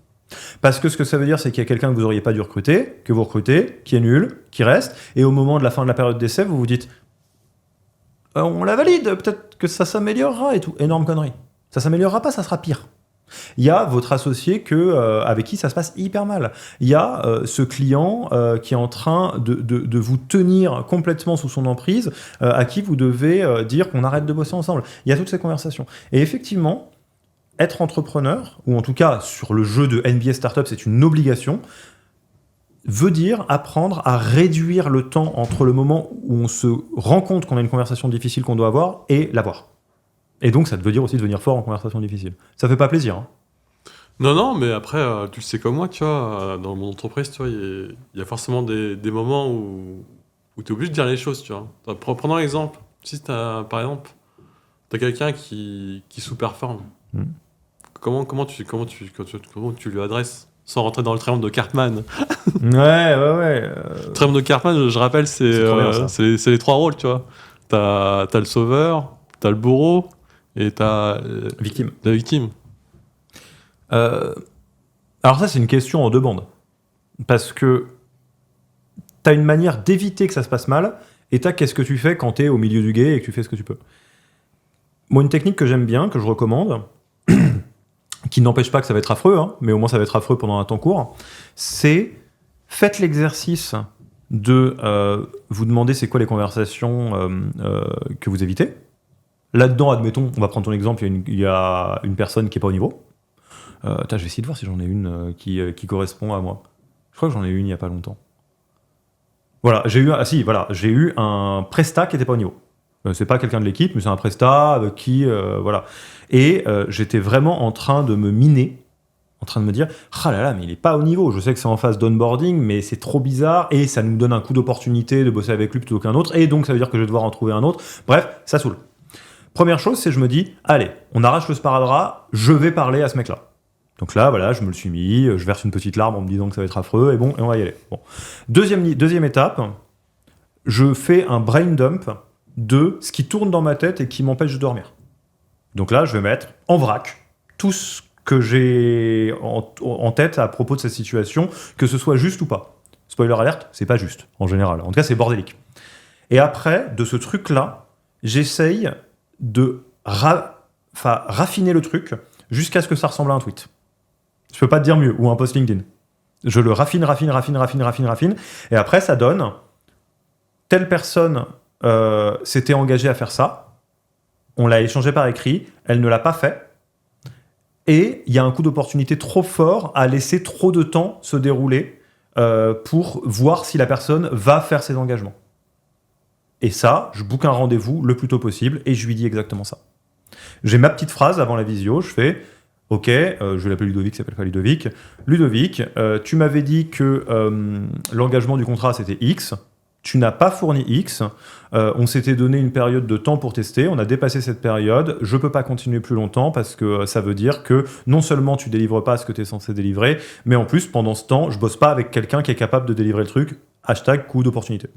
Parce que ce que ça veut dire, c'est qu'il y a quelqu'un que vous n'auriez pas dû recruter, que vous recrutez, qui est nul, qui reste, et au moment de la fin de la période d'essai, vous vous dites on la valide, peut-être que ça s'améliorera et tout. Énorme connerie. Ça s'améliorera pas, ça sera pire. Il y a votre associé avec qui ça se passe hyper mal. Il y a ce client qui est en train de vous tenir complètement sous son emprise, à qui vous devez dire qu'on arrête de bosser ensemble. Il y a toutes ces conversations. Et effectivement, être entrepreneur, ou en tout cas sur le jeu de NBA Startup, c'est une obligation, veut dire apprendre à réduire le temps entre le moment où on se rend compte qu'on a une conversation difficile qu'on doit avoir et l'avoir. Et donc, ça veut dire aussi devenir fort en conversation difficile. Ça fait pas plaisir. Hein. Non, mais après, tu le sais comme moi, tu vois, dans mon entreprise, tu vois, il y a forcément des moments où tu es obligé de dire les choses, tu vois. Prenons l'exemple. Si par exemple, tu as quelqu'un qui sous-performe, comment tu lui adresses sans rentrer dans le triangle de Cartman. Ouais. Le triangle de Cartman, je rappelle, c'est trop bien, ça. c'est les 3 rôles, tu vois. T'as le sauveur, t'as le bourreau et t'as Victime. la victime. Alors ça, c'est une question en 2 bandes. Parce que t'as une manière d'éviter que ça se passe mal, et t'as qu'est-ce que tu fais quand t'es au milieu du guet et que tu fais ce que tu peux. Moi, une technique que j'aime bien, que je recommande, qui n'empêche pas que ça va être affreux, hein, mais au moins ça va être affreux pendant un temps court, c'est faites l'exercice de vous demander c'est quoi les conversations que vous évitez. Là-dedans, admettons, on va prendre ton exemple, il y a une personne qui n'est pas au niveau. Je vais essayer de voir si j'en ai une qui correspond à moi. Je crois que j'en ai une il n'y a pas longtemps. Voilà, j'ai eu un prestat qui n'était pas au niveau. C'est pas quelqu'un de l'équipe, mais c'est un prestat qui... voilà. Et j'étais vraiment en train de me miner, en train de me dire « Ah là là, mais il est pas au niveau. Je sais que c'est en phase d'onboarding, mais c'est trop bizarre et ça nous donne un coup d'opportunité de bosser avec lui plutôt qu'un autre. Et donc, ça veut dire que je vais devoir en trouver un autre. Bref, ça saoule. » Première chose, c'est je me dis « Allez, on arrache le sparadrap, je vais parler à ce mec-là. » Donc là, voilà, je me le suis mis, je verse une petite larme en me disant que ça va être affreux, et bon, et on va y aller. Bon. Deuxième étape, je fais un brain dump de ce qui tourne dans ma tête et qui m'empêche de dormir. Donc là, je vais mettre en vrac tout ce que j'ai en tête à propos de cette situation, que ce soit juste ou pas. Spoiler alert, c'est pas juste, en général. En tout cas, c'est bordélique. Et après, de ce truc-là, j'essaye de raffiner le truc jusqu'à ce que ça ressemble à un tweet. Je peux pas te dire mieux, ou un post LinkedIn. Je le raffine, et après, ça donne telle personne s'était engagée à faire ça, on l'a échangé par écrit, elle ne l'a pas fait, et il y a un coup d'opportunité trop fort à laisser trop de temps se dérouler pour voir si la personne va faire ses engagements. Et ça, je book un rendez-vous le plus tôt possible, et je lui dis exactement ça. J'ai ma petite phrase avant la visio, je fais « Ok, je vais l'appeler Ludovic, il s'appelle pas Ludovic. Ludovic, tu m'avais dit que l'engagement du contrat c'était X, tu n'as pas fourni X, on s'était donné une période de temps pour tester, on a dépassé cette période, je peux pas continuer plus longtemps parce que ça veut dire que non seulement tu délivres pas ce que tu es censé délivrer, mais en plus, pendant ce temps, je bosse pas avec quelqu'un qui est capable de délivrer le truc, #coup d'opportunité. »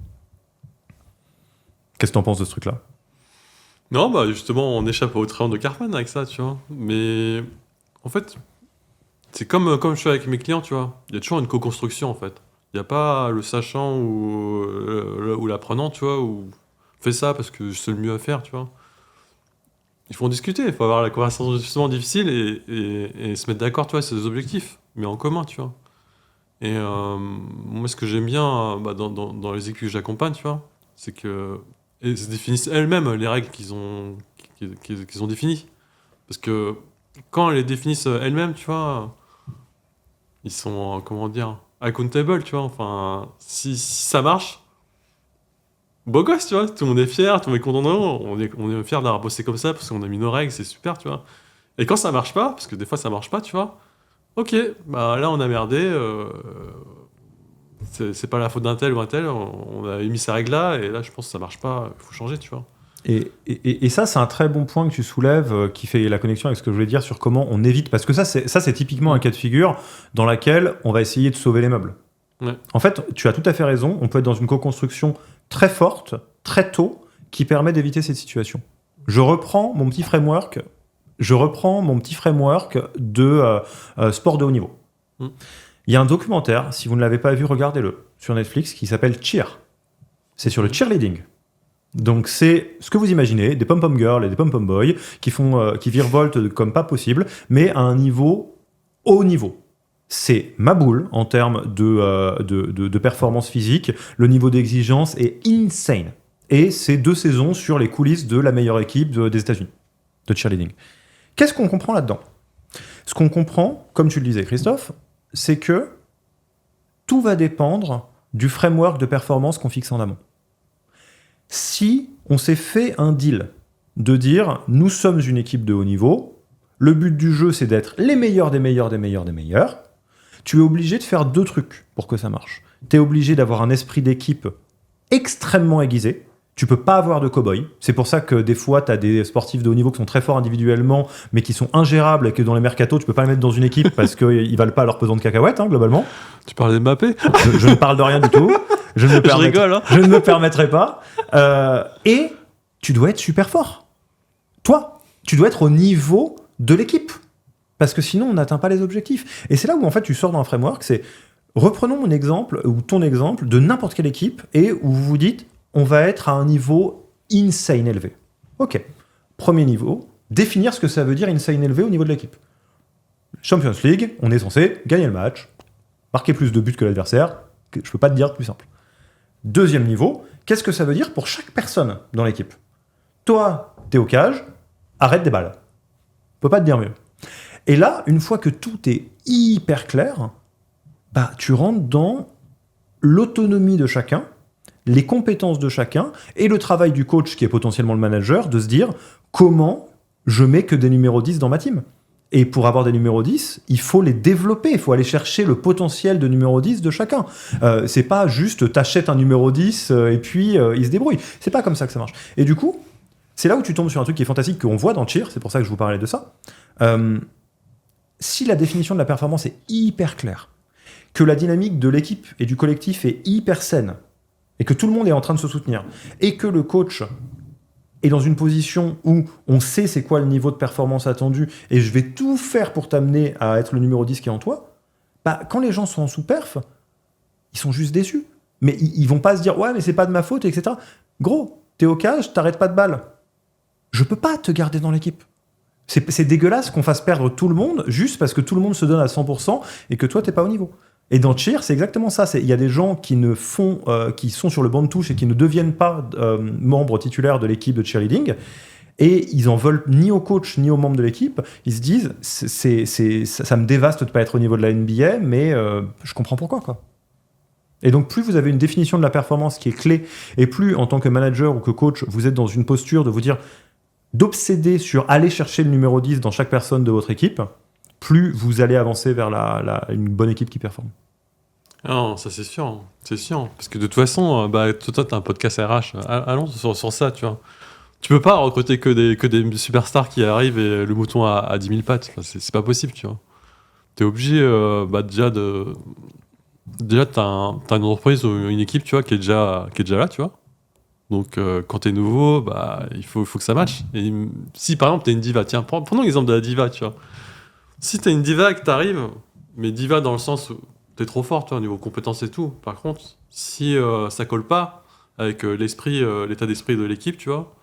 Qu'est-ce que t'en penses de ce truc-là ? Non, bah justement, on échappe au triangle de Cartman avec ça, tu vois. Mais en fait, c'est comme je fais avec mes clients, tu vois. Il y a toujours une co-construction, en fait. Il n'y a pas le sachant ou l'apprenant, tu vois, ou fais ça parce que c'est le mieux à faire, tu vois. Il faut en discuter, il faut avoir la conversation justement difficile et se mettre d'accord, tu vois, sur des objectifs, mais en commun, tu vois. Et moi, ce que j'aime bien dans les équipes que j'accompagne, tu vois, c'est que elles se définissent elles-mêmes les règles qu'ils ont définies. Parce que quand elles les définissent elles-mêmes, tu vois, ils sont, comment dire, accountable, tu vois. Enfin, si ça marche, beau gosse, tu vois. Tout le monde est fier, tout le monde est content de nous. On est fier d'avoir bossé comme ça parce qu'on a mis nos règles, c'est super, tu vois. Et quand ça marche pas, parce que des fois ça marche pas, tu vois, ok, bah là on a merdé, c'est pas la faute d'un tel ou un tel, on a émis ces règles-là, et là je pense que ça marche pas, il faut changer, tu vois. Et ça, c'est un très bon point que tu soulèves, qui fait la connexion avec ce que je voulais dire sur comment on évite. Parce que ça, c'est typiquement un cas de figure dans lequel on va essayer de sauver les meubles. Ouais. En fait, tu as tout à fait raison, on peut être dans une co-construction très forte, très tôt, qui permet d'éviter cette situation. Je reprends mon petit framework de sport de haut niveau. Il y a un documentaire, si vous ne l'avez pas vu, regardez-le, sur Netflix, qui s'appelle Cheer. C'est sur le cheerleading. Donc c'est ce que vous imaginez, des pom-pom girls et des pom-pom boys qui virevoltent comme pas possible, mais à un haut niveau. C'est ma boule en termes de performance physique, le niveau d'exigence est insane. Et c'est 2 saisons sur les coulisses de la meilleure équipe des États-Unis, de cheerleading. Qu'est-ce qu'on comprend là-dedans ? Ce qu'on comprend, comme tu le disais Christophe, c'est que tout va dépendre du framework de performance qu'on fixe en amont. Si on s'est fait un deal de dire nous sommes une équipe de haut niveau, le but du jeu c'est d'être les meilleurs des meilleurs, tu es obligé de faire 2 trucs pour que ça marche. Tu es obligé d'avoir un esprit d'équipe extrêmement aiguisé, Tu peux pas avoir de cow-boy. C'est pour ça que des fois, tu as des sportifs de haut niveau qui sont très forts individuellement, mais qui sont ingérables et que dans les mercatos, tu peux pas les mettre dans une équipe parce qu'ils valent pas leur pesant de cacahuètes, globalement. Tu parles de Mbappé? Je ne parle de rien du tout. Je rigole, hein. Je ne me permettrai pas. Et tu dois être super fort. Toi, tu dois être au niveau de l'équipe. Parce que sinon, on n'atteint pas les objectifs. Et c'est là où, en fait, tu sors d'un framework, c'est reprenons mon exemple, ou ton exemple, de n'importe quelle équipe, et où vous vous dites, on va être à un niveau insane élevé. Ok. Premier niveau, définir ce que ça veut dire insane élevé au niveau de l'équipe. Champions League, on est censé gagner le match, marquer plus de buts que l'adversaire, je peux pas te dire plus simple. Deuxième niveau, qu'est-ce que ça veut dire pour chaque personne dans l'équipe? Toi, t'es au cage, arrête des balles. Je peux pas te dire mieux. Et là, une fois que tout est hyper clair, tu rentres dans l'autonomie de chacun, les compétences de chacun et le travail du coach, qui est potentiellement le manager, de se dire comment je mets que des numéros 10 dans ma team. Et pour avoir des numéros 10, il faut les développer, il faut aller chercher le potentiel de numéro 10 de chacun. C'est pas juste t'achètes un numéro 10 et puis il se débrouille. C'est pas comme ça que ça marche. Et du coup, c'est là où tu tombes sur un truc qui est fantastique, qu'on voit dans Cheer, c'est pour ça que je vous parlais de ça. Si la définition de la performance est hyper claire, que la dynamique de l'équipe et du collectif est hyper saine, et que tout le monde est en train de se soutenir, et que le coach est dans une position où on sait c'est quoi le niveau de performance attendu, et je vais tout faire pour t'amener à être le numéro 10 qui est en toi, quand les gens sont en sous-perf, ils sont juste déçus. Mais ils vont pas se dire « Ouais, mais c'est pas de ma faute, etc. » Gros, t'es au cage, t'arrêtes pas de balle. Je peux pas te garder dans l'équipe. C'est dégueulasse qu'on fasse perdre tout le monde juste parce que tout le monde se donne à 100% et que toi, t'es pas au niveau. Et dans Cheer, c'est exactement ça. Il y a des gens qui qui sont sur le banc de touche et qui ne deviennent pas membres titulaires de l'équipe de cheerleading. Et ils en veulent ni au coach ni aux membres de l'équipe. Ils se disent, ça me dévaste de pas être au niveau de la NBA, mais je comprends pourquoi, quoi. Et donc, plus vous avez une définition de la performance qui est clé, et plus, en tant que manager ou que coach, vous êtes dans une posture de vous dire, d'obséder sur aller chercher le numéro 10 dans chaque personne de votre équipe, plus vous allez avancer vers une bonne équipe qui performe. Non, ça c'est sûr. Parce que de toute façon, toi, t'as un podcast RH. Allons sur ça, tu vois. Tu peux pas recruter que des superstars qui arrivent et le mouton à 10 000 pattes. Enfin, c'est pas possible, tu vois. T'es obligé, déjà, t'as une entreprise ou une équipe, tu vois, qui est déjà là, tu vois. Donc, quand t'es nouveau, il faut que ça matche. Et si, par exemple, t'es une diva, tiens, prenons l'exemple de la diva, tu vois. Si t'es une diva et que t'arrives, mais diva dans le sens où t'es trop fort, tu vois, au niveau compétences et tout. Par contre, si ça colle pas avec l'état d'esprit de l'équipe, tu vois,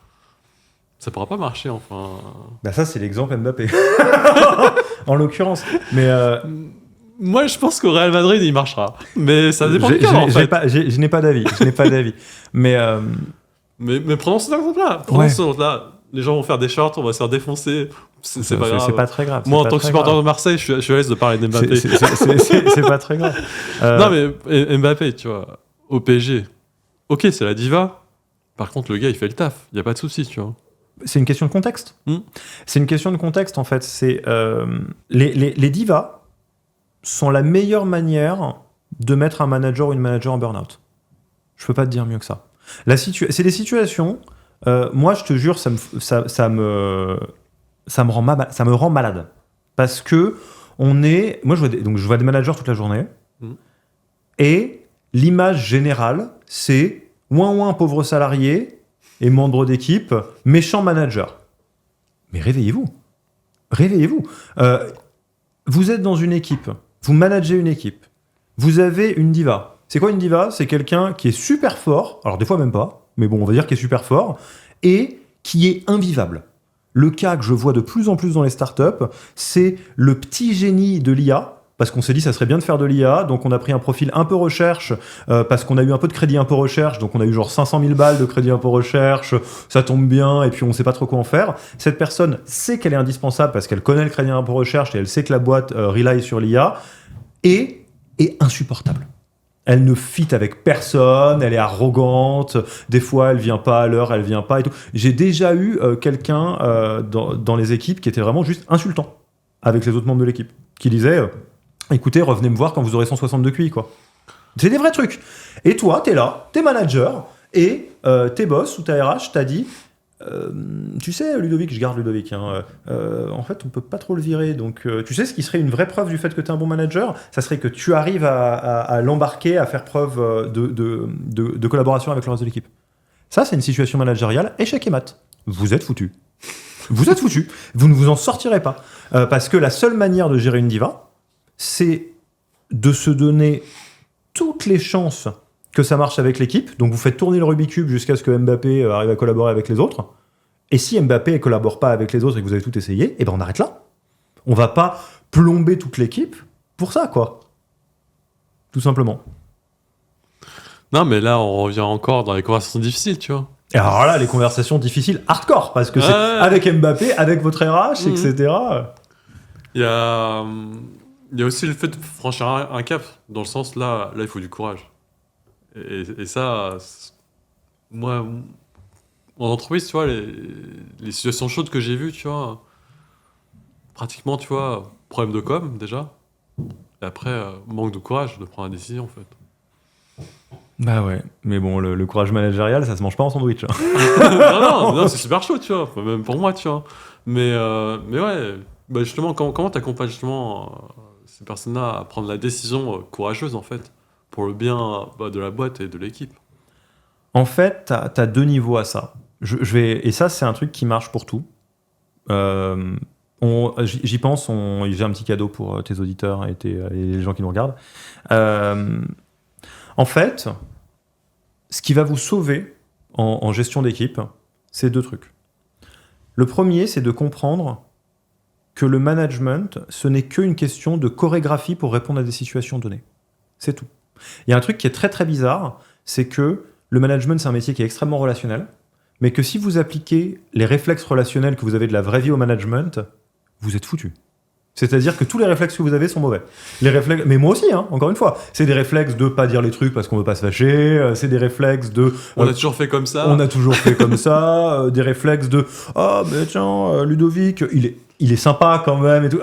ça pourra pas marcher, enfin. Ça, c'est l'exemple Mbappé. En l'occurrence. Mais... Moi, je pense qu'au Real Madrid, il marchera. Mais ça dépend du cas, en fait. Je n'ai pas d'avis. Mais prenons cet exemple-là. Les gens vont faire des shorts, on va se faire défoncer. C'est pas grave. C'est pas très grave. Moi, en tant que supporter de Marseille, je suis à l'aise de parler d'Mbappé. C'est pas très grave. Non, mais Mbappé, tu vois, au PSG, ok, c'est la diva. Par contre, le gars, il fait le taf. Il n'y a pas de souci, tu vois. C'est une question de contexte. C'est une question de contexte, en fait. C'est les divas sont la meilleure manière de mettre un manager ou une manager en burn-out. Je peux pas te dire mieux que ça. C'est des situations... moi, je te jure, ça me rend malade. Parce que moi, je vois des managers toute la journée. Et l'image générale, c'est ouin pauvre salarié et membre d'équipe, méchant manager. Mais réveillez-vous. Vous êtes dans une équipe, vous managez une équipe, vous avez une diva. C'est quoi une diva? C'est quelqu'un qui est super fort, alors des fois même pas, mais bon, on va dire qu'il est super fort, et qui est invivable. Le cas que je vois de plus en plus dans les startups, c'est le petit génie de l'IA, parce qu'on s'est dit ça serait bien de faire de l'IA, donc on a pris un profil un peu recherche, parce qu'on a eu un peu de crédit un peu recherche, donc on a eu genre 500 000 balles de crédit un peu recherche, ça tombe bien, et puis on sait pas trop quoi en faire. Cette personne sait qu'elle est indispensable parce qu'elle connaît le crédit un peu recherche, et elle sait que la boîte rely sur l'IA, et est insupportable. Elle ne fit avec personne, elle est arrogante, des fois elle vient pas à l'heure, elle vient pas et tout. J'ai déjà eu quelqu'un dans les équipes qui était vraiment juste insultant avec les autres membres de l'équipe, qui disait écoutez, revenez me voir quand vous aurez 162 QI, quoi. C'est des vrais trucs. Et toi, t'es là, t'es manager, et tes boss ou ta RH t'a dit tu sais, Ludovic, je garde Ludovic, hein, en fait, on peut pas trop le virer. Donc, tu sais, ce qui serait une vraie preuve du fait que tu es un bon manager, ça serait que tu arrives à l'embarquer, à faire preuve de collaboration avec le reste de l'équipe. Ça, c'est une situation managériale, échec et mat. Vous êtes foutus. Vous êtes foutus. Vous ne vous en sortirez pas. Parce que la seule manière de gérer une diva, c'est de se donner toutes les chances que ça marche avec l'équipe. Donc vous faites tourner le Rubik's Cube jusqu'à ce que Mbappé arrive à collaborer avec les autres. Et si Mbappé ne collabore pas avec les autres et que vous avez tout essayé, eh ben on arrête là. On va pas plomber toute l'équipe pour ça, quoi. Tout simplement. Non, mais là, on revient encore dans les conversations difficiles, tu vois. Et alors là, les conversations difficiles hardcore, parce que c'est avec Mbappé, avec votre RH, etc. Il y a aussi le fait de franchir un cap. Dans le sens, là, il faut du courage. Et ça, moi, en entreprise, tu vois, les situations chaudes que j'ai vues, tu vois, pratiquement, tu vois, problème de com, déjà. Et après, manque de courage de prendre la décision, en fait. Bah ouais, mais bon, le courage managérial, ça se mange pas en sandwich. non, c'est super chaud, tu vois, même pour moi, tu vois. Mais ouais, bah justement, comment t'accompagnes justement ces personnes-là à prendre la décision courageuse, en fait, pour le bien de la boîte et de l'équipe? En fait, t'as deux niveaux à ça. Et ça, c'est un truc qui marche pour tout. J'y pense, j'ai un petit cadeau pour tes auditeurs et les gens qui nous regardent. En fait, ce qui va vous sauver en gestion d'équipe, c'est deux trucs. Le premier, c'est de comprendre que le management, ce n'est qu'une question de chorégraphie pour répondre à des situations données. C'est tout. Il y a un truc qui est très très bizarre, c'est que le management, c'est un métier qui est extrêmement relationnel, mais que si vous appliquez les réflexes relationnels que vous avez de la vraie vie au management, vous êtes foutu. C'est-à-dire que tous les réflexes que vous avez sont mauvais. Les réflexes, mais moi aussi, hein, encore une fois, c'est des réflexes de pas dire les trucs parce qu'on veut pas se fâcher, c'est des réflexes de... on a toujours fait comme ça. On a toujours fait comme ça, des réflexes de « Ah, oh, ben tiens, Ludovic, il est sympa quand même et tout. »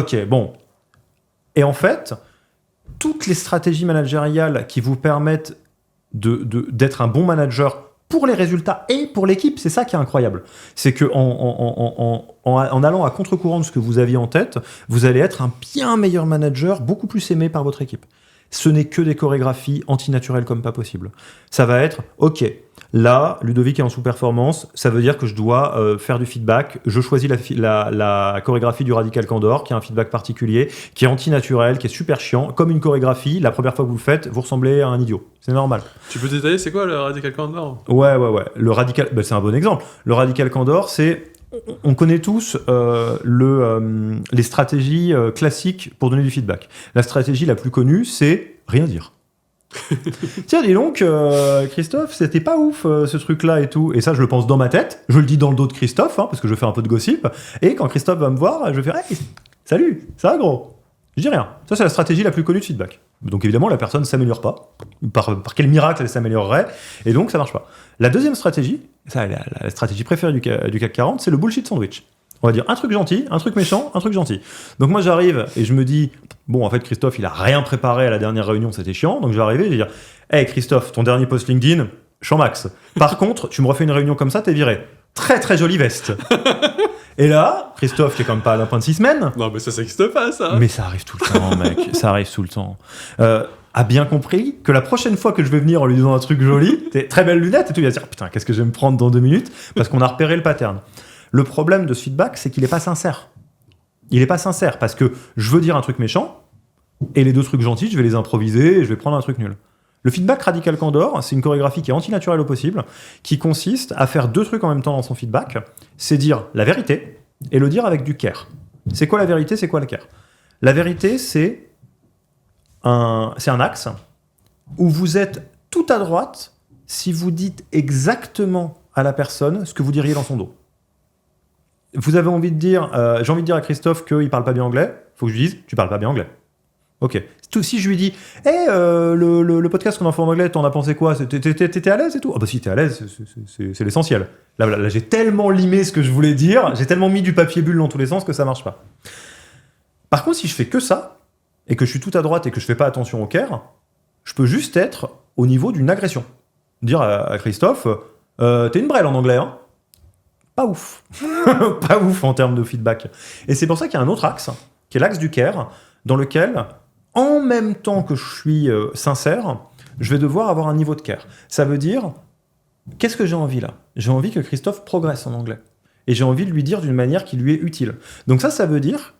Ok, bon. Et en fait, toutes les stratégies managériales qui vous permettent d'être un bon manager pour les résultats et pour l'équipe, c'est ça qui est incroyable. C'est qu'en allant à contre-courant de ce que vous aviez en tête, vous allez être un bien meilleur manager, beaucoup plus aimé par votre équipe. Ce n'est que des chorégraphies antinaturelles comme pas possible. Ça va être, ok, là, Ludovic est en sous-performance, ça veut dire que je dois faire du feedback. Je choisis la chorégraphie du Radical Candor, qui a un feedback particulier, qui est antinaturel, qui est super chiant. Comme une chorégraphie, la première fois que vous le faites, vous ressemblez à un idiot. C'est normal. Tu peux détailler, c'est quoi le Radical Candor ? Ouais. Le Radical, c'est un bon exemple. Le Radical Candor, c'est... On connaît tous les stratégies classiques pour donner du feedback. La stratégie la plus connue, c'est rien dire. Tiens, dis donc, Christophe, c'était pas ouf ce truc-là et tout. Et ça, je le pense dans ma tête. Je le dis dans le dos de Christophe, hein, parce que je fais un peu de gossip. Et quand Christophe va me voir, je vais faire hey, salut, ça va gros ? Je dis rien. Ça, c'est la stratégie la plus connue de feedback. Donc évidemment, la personne ne s'améliore pas. Par quel miracle elle s'améliorerait ? Et donc, ça marche pas. La deuxième stratégie, ça, la stratégie préférée du CAC 40, c'est le bullshit sandwich. On va dire un truc gentil, un truc méchant, un truc gentil. Donc moi, j'arrive et je me dis, bon, en fait, Christophe, il a rien préparé à la dernière réunion, c'était chiant. Donc je vais arriver et je vais dire, hey Christophe, ton dernier post LinkedIn, champ max. Par contre, tu me refais une réunion comme ça, t'es viré. Très très jolie veste. Et là, Christophe, qui est quand même pas à la fin de 6 semaines. Non, mais ça n'existe pas, ça. Mais ça arrive tout le temps, mec. Ça arrive tout le temps. A bien compris que la prochaine fois que je vais venir en lui disant un truc joli, très belles lunettes et tout, il va se dire putain, qu'est-ce que je vais me prendre dans 2 minutes parce qu'on a repéré le pattern. Le problème de ce feedback, c'est qu'il n'est pas sincère. Il n'est pas sincère parce que je veux dire un truc méchant et les 2 trucs gentils, je vais les improviser et je vais prendre un truc nul. Le feedback Radical Candor, c'est une chorégraphie qui est antinaturelle au possible, qui consiste à faire 2 trucs en même temps dans son feedback. C'est dire la vérité et le dire avec du care. C'est quoi la vérité, c'est quoi le care ? La vérité, c'est un axe où vous êtes tout à droite si vous dites exactement à la personne ce que vous diriez dans son dos. Vous avez envie de dire, j'ai envie de dire à Christophe qu'il parle pas bien anglais, faut que je lui dise, tu parles pas bien anglais. Ok. Si je lui dis, hey, le podcast qu'on a fait en anglais, t'en as pensé quoi ? T'étais à l'aise et tout ? Ah bah si t'es à l'aise, c'est l'essentiel. Là, j'ai tellement limé ce que je voulais dire, j'ai tellement mis du papier bulle dans tous les sens que ça marche pas. Par contre, si je fais que ça, et que je suis tout à droite et que je fais pas attention au care, je peux juste être au niveau d'une agression. dire à Christophe, t'es une brêle en anglais, hein. Pas ouf. Pas ouf en termes de feedback. Et c'est pour ça qu'il y a un autre axe, qui est l'axe du care, dans lequel, en même temps que je suis sincère, je vais devoir avoir un niveau de care. Ça veut dire, qu'est-ce que j'ai envie là ? J'ai envie que Christophe progresse en anglais. Et j'ai envie de lui dire d'une manière qui lui est utile. Donc ça veut dire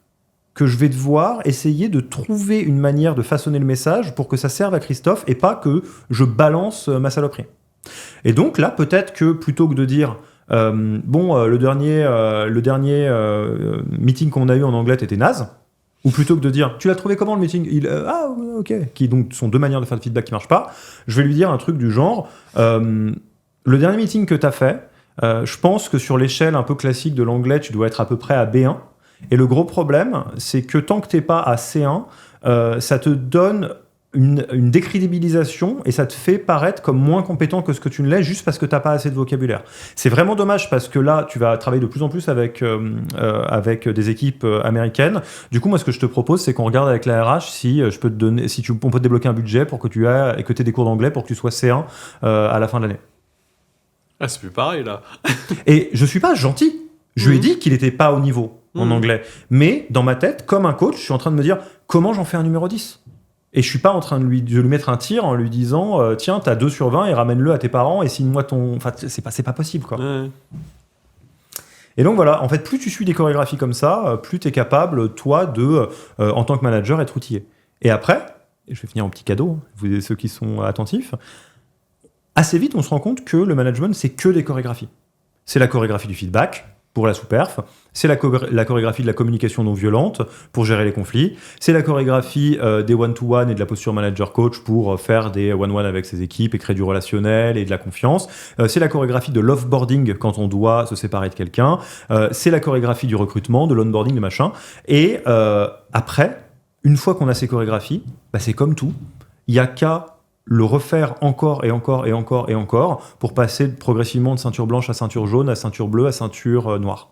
que je vais devoir essayer de trouver une manière de façonner le message pour que ça serve à Christophe et pas que je balance ma saloperie. Et donc là, peut-être que plutôt que de dire le dernier meeting qu'on a eu en anglais était naze, ou plutôt que de dire tu l'as trouvé comment le meeting, ok, qui donc sont deux manières de faire de feedback qui marchent pas, je vais lui dire un truc du genre le dernier meeting que tu as fait, je pense que sur l'échelle un peu classique de l'anglais, tu dois être à peu près à B1. Et le gros problème, c'est que tant que tu n'es pas à C1, ça te donne une décrédibilisation et ça te fait paraître comme moins compétent que ce que tu ne l'es juste parce que tu n'as pas assez de vocabulaire. C'est vraiment dommage parce que là, tu vas travailler de plus en plus avec des équipes américaines. Du coup, moi, ce que je te propose, c'est qu'on regarde avec la RH si on peut te débloquer un budget pour que tu aies des cours d'anglais pour que tu sois C1 à la fin de l'année. Ah, c'est plus pareil, là. Et je suis pas gentil. Je lui ai dit qu'il n'était pas au niveau en anglais. Mais dans ma tête, comme un coach, je suis en train de me dire comment j'en fais un numéro 10 ? Et je suis pas en train de lui mettre un tir en lui disant tiens, t'as 2 sur 20 et ramène-le à tes parents et signe-moi ton... Enfin, c'est pas possible, quoi. Ouais. Et donc voilà, en fait, plus tu suis des chorégraphies comme ça, plus t'es capable, toi, de, en tant que manager, être outillé. Et après, et je vais finir en petit cadeau, vous ceux qui sont attentifs, assez vite, on se rend compte que le management, c'est que des chorégraphies. C'est la chorégraphie du feedback, pour la sous-perf, c'est la chorégraphie de la communication non violente pour gérer les conflits, c'est la chorégraphie des one-to-one et de la posture manager-coach pour faire des one-one avec ses équipes et créer du relationnel et de la confiance, c'est la chorégraphie de l'offboarding quand on doit se séparer de quelqu'un, c'est la chorégraphie du recrutement, de l'onboarding, de machin, et après, une fois qu'on a ces chorégraphies, c'est comme tout, il n'y a qu'à le refaire encore et encore et encore et encore pour passer progressivement de ceinture blanche à ceinture jaune, à ceinture bleue, à ceinture noire.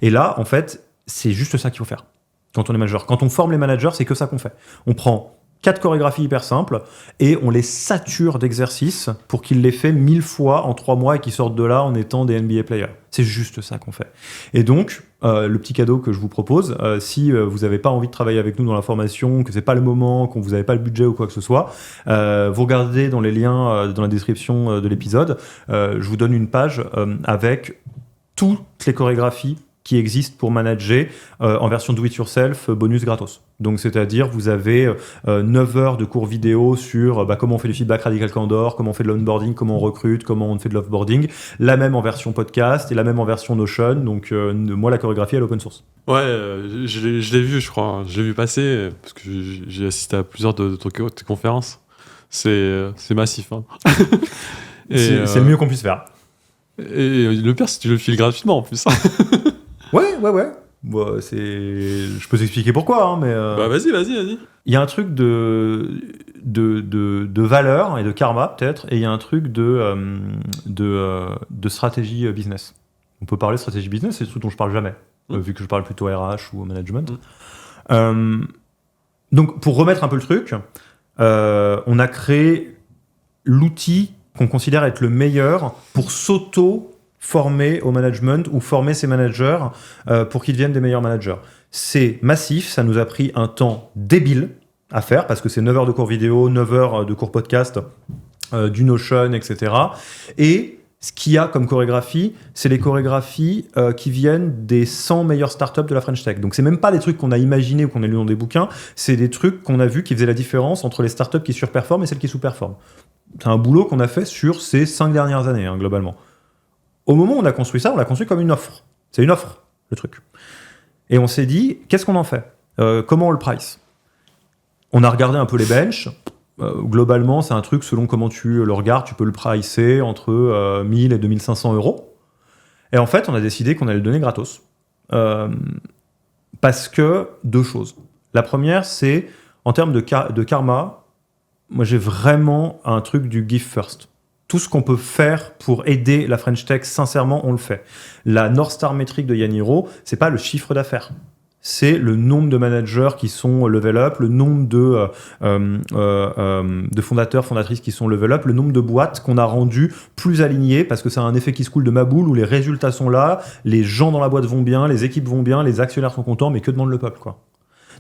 Et là, en fait, c'est juste ça qu'il faut faire quand on est manager. Quand on forme les managers, c'est que ça qu'on fait. On prend 4 chorégraphies hyper simples et on les sature d'exercices pour qu'ils les fassent 1000 fois en 3 mois et qu'ils sortent de là en étant des NBA players. C'est juste ça qu'on fait. Et donc, le petit cadeau que je vous propose, si vous n'avez pas envie de travailler avec nous dans la formation, que c'est pas le moment, que vous n'avez pas le budget ou quoi que ce soit, vous regardez dans les liens dans la description de l'épisode, je vous donne une page avec toutes les chorégraphies qui existent pour manager en version do-it-yourself, bonus gratos. Donc, c'est-à-dire, vous avez 9 heures de cours vidéo sur comment on fait du feedback radical candor, comment on fait de l'onboarding, comment on recrute, comment on fait de l'offboarding, la même en version podcast et la même en version Notion. Donc, moi, la chorégraphie, elle est open source. Ouais, je l'ai vu, je crois. Je l'ai vu passer parce que j'ai assisté à plusieurs de tes conférences. C'est massif. Hein. C'est le mieux qu'on puisse faire. Et le pire, c'est que tu le files gratuitement en plus. Ouais. Bon, je peux t'expliquer pourquoi, hein, mais... Vas-y. Il y a un truc de valeur et de karma, peut-être, et il y a un truc de stratégie business. On peut parler de stratégie business, c'est des trucs dont je parle jamais, vu que je parle plutôt RH ou management. Donc, pour remettre un peu le truc, on a créé l'outil qu'on considère être le meilleur pour s'auto-former au management ou former ses managers pour qu'ils deviennent des meilleurs managers. C'est massif, ça nous a pris un temps débile à faire parce que c'est 9 heures de cours vidéo, 9 heures de cours podcast, du Notion, etc. Et ce qu'il y a comme chorégraphie, c'est les chorégraphies qui viennent des 100 meilleures startups de la French Tech. Donc, c'est même pas des trucs qu'on a imaginés ou qu'on a lu dans des bouquins, c'est des trucs qu'on a vus qui faisaient la différence entre les startups qui surperforment et celles qui sous-performent. C'est un boulot qu'on a fait sur ces 5 dernières années, hein, globalement. Au moment où on a construit ça, on l'a construit comme une offre. C'est une offre, le truc. Et on s'est dit, qu'est-ce qu'on en fait ? Comment on le price ? On a regardé un peu les benches. Globalement, c'est un truc, selon comment tu le regardes, tu peux le pricer entre 1000 et 2500 euros. Et en fait, on a décidé qu'on allait le donner gratos. Parce que, 2 choses. La première, c'est, en termes de karma, moi, j'ai vraiment un truc du give first. Tout ce qu'on peut faire pour aider la French Tech, sincèrement, on le fait. La North Star métrique de Yaniro, c'est pas le chiffre d'affaires. c'est le nombre de managers qui sont level up, le nombre de fondateurs, fondatrices qui sont level up, le nombre de boîtes qu'on a rendues plus alignées, parce que ça a un effet qui se coule de ma boule, où les résultats sont là, les gens dans la boîte vont bien, les équipes vont bien, les actionnaires sont contents, mais que demande le peuple, quoi.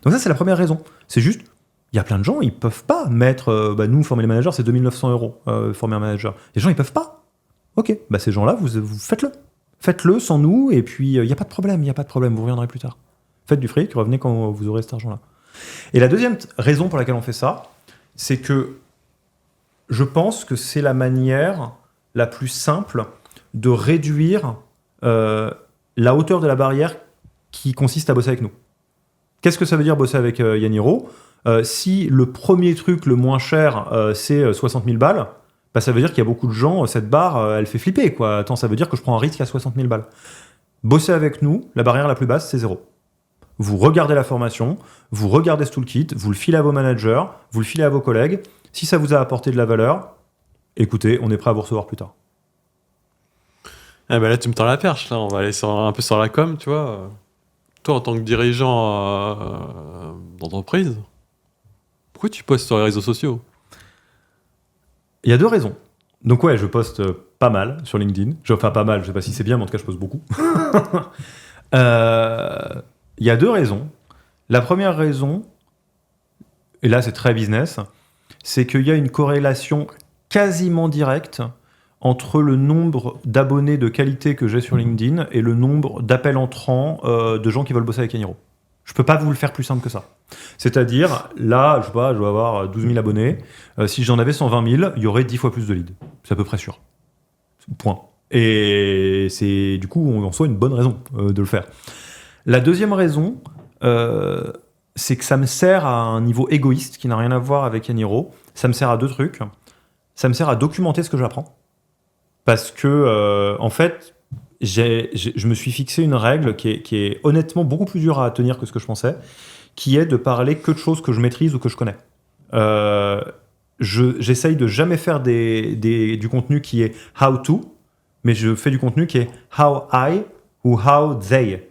Donc ça, c'est la première raison. C'est juste, il y a plein de gens, ils peuvent pas mettre... nous, former les managers, c'est 2 900 €, former un manager. Les gens, ils peuvent pas. Ok, ces gens-là, vous faites-le. Faites-le sans nous, et puis il n'y a pas de problème, vous reviendrez plus tard. Faites du fric, revenez quand vous aurez cet argent-là. Et la deuxième raison pour laquelle on fait ça, c'est que je pense que c'est la manière la plus simple de réduire la hauteur de la barrière qui consiste à bosser avec nous. Qu'est-ce que ça veut dire bosser avec Yaniro ? Si le premier truc le moins cher, c'est 60 000 balles, ça veut dire qu'il y a beaucoup de gens, cette barre, elle fait flipper, quoi. Attends, ça veut dire que je prends un risque à 60 000 balles. Bosser avec nous, la barrière la plus basse, c'est 0. Vous regardez la formation, vous regardez ce toolkit, vous le filez à vos managers, vous le filez à vos collègues. Si ça vous a apporté de la valeur, écoutez, on est prêt à vous recevoir plus tard. Là, tu me tends la perche. Là. On va aller un peu sur la com, tu vois. Toi, en tant que dirigeant d'entreprise, pourquoi tu postes sur les réseaux sociaux ? Il y a 2 raisons. Donc ouais, je poste pas mal sur LinkedIn. Enfin, pas mal, je sais pas si c'est bien, mais en tout cas, je poste beaucoup. Il y a 2 raisons. La première raison, et là c'est très business, c'est qu'il y a une corrélation quasiment directe entre le nombre d'abonnés de qualité que j'ai sur LinkedIn et le nombre d'appels entrants de gens qui veulent bosser avec Yaniro. Je peux pas vous le faire plus simple que ça. C'est-à-dire, là, je sais pas, je dois avoir 12 000 abonnés. Si j'en avais 120 000, il y aurait 10 fois plus de leads. C'est à peu près sûr. Point. Et c'est du coup, en soi, une bonne raison de le faire. La deuxième raison, c'est que ça me sert à un niveau égoïste qui n'a rien à voir avec Yaniro. Ça me sert à 2 trucs. Ça me sert à documenter ce que j'apprends. Parce que, en fait, je me suis fixé une règle qui est honnêtement beaucoup plus dure à tenir que ce que je pensais, qui est de parler que de choses que je maîtrise ou que je connais. J'essaye de jamais faire du contenu qui est how to, mais je fais du contenu qui est how I ou how they.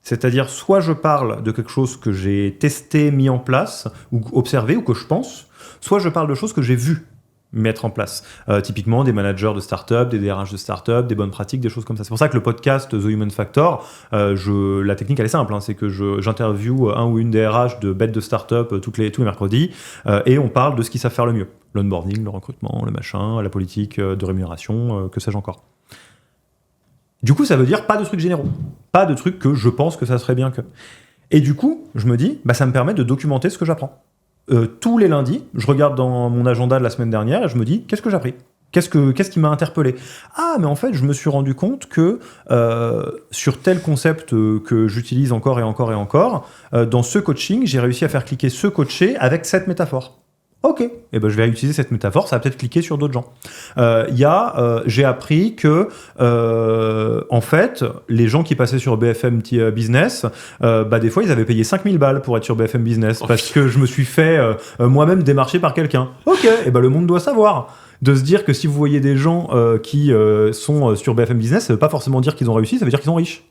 C'est-à-dire, soit je parle de quelque chose que j'ai testé, mis en place, ou observé, ou que je pense, soit je parle de choses que j'ai vues mettre en place. Typiquement, des managers de start-up, des DRH de start-up, des bonnes pratiques, des choses comme ça. C'est pour ça que le podcast The Human Factor, la technique, elle est simple, c'est que j'interviewe un ou une DRH de bêtes de start-up tous les mercredis, et on parle de ce qu'ils savent faire le mieux. L'onboarding, le recrutement, le machin, la politique de rémunération, que sais-je encore. Du coup, ça veut dire pas de trucs généraux. Pas de trucs que je pense que ça serait bien que... Et du coup, je me dis, ça me permet de documenter ce que j'apprends. Tous les lundis, je regarde dans mon agenda de la semaine dernière et je me dis, qu'est-ce que j'ai appris ? Qu'est-ce qui m'a interpellé ? Ah, mais en fait, je me suis rendu compte que sur tel concept que j'utilise encore et encore et encore, dans ce coaching, j'ai réussi à faire cliquer ce coaché avec cette métaphore. Ok, je vais utiliser cette métaphore, ça va peut-être cliquer sur d'autres gens. J'ai appris que, en fait, les gens qui passaient sur BFM Business, des fois, ils avaient payé 5 000 balles pour être sur BFM Business, parce que je me suis fait moi-même démarcher par quelqu'un. Ok, le monde doit savoir. De se dire que si vous voyez des gens qui sont sur BFM Business, ça veut pas forcément dire qu'ils ont réussi, ça veut dire qu'ils sont riches.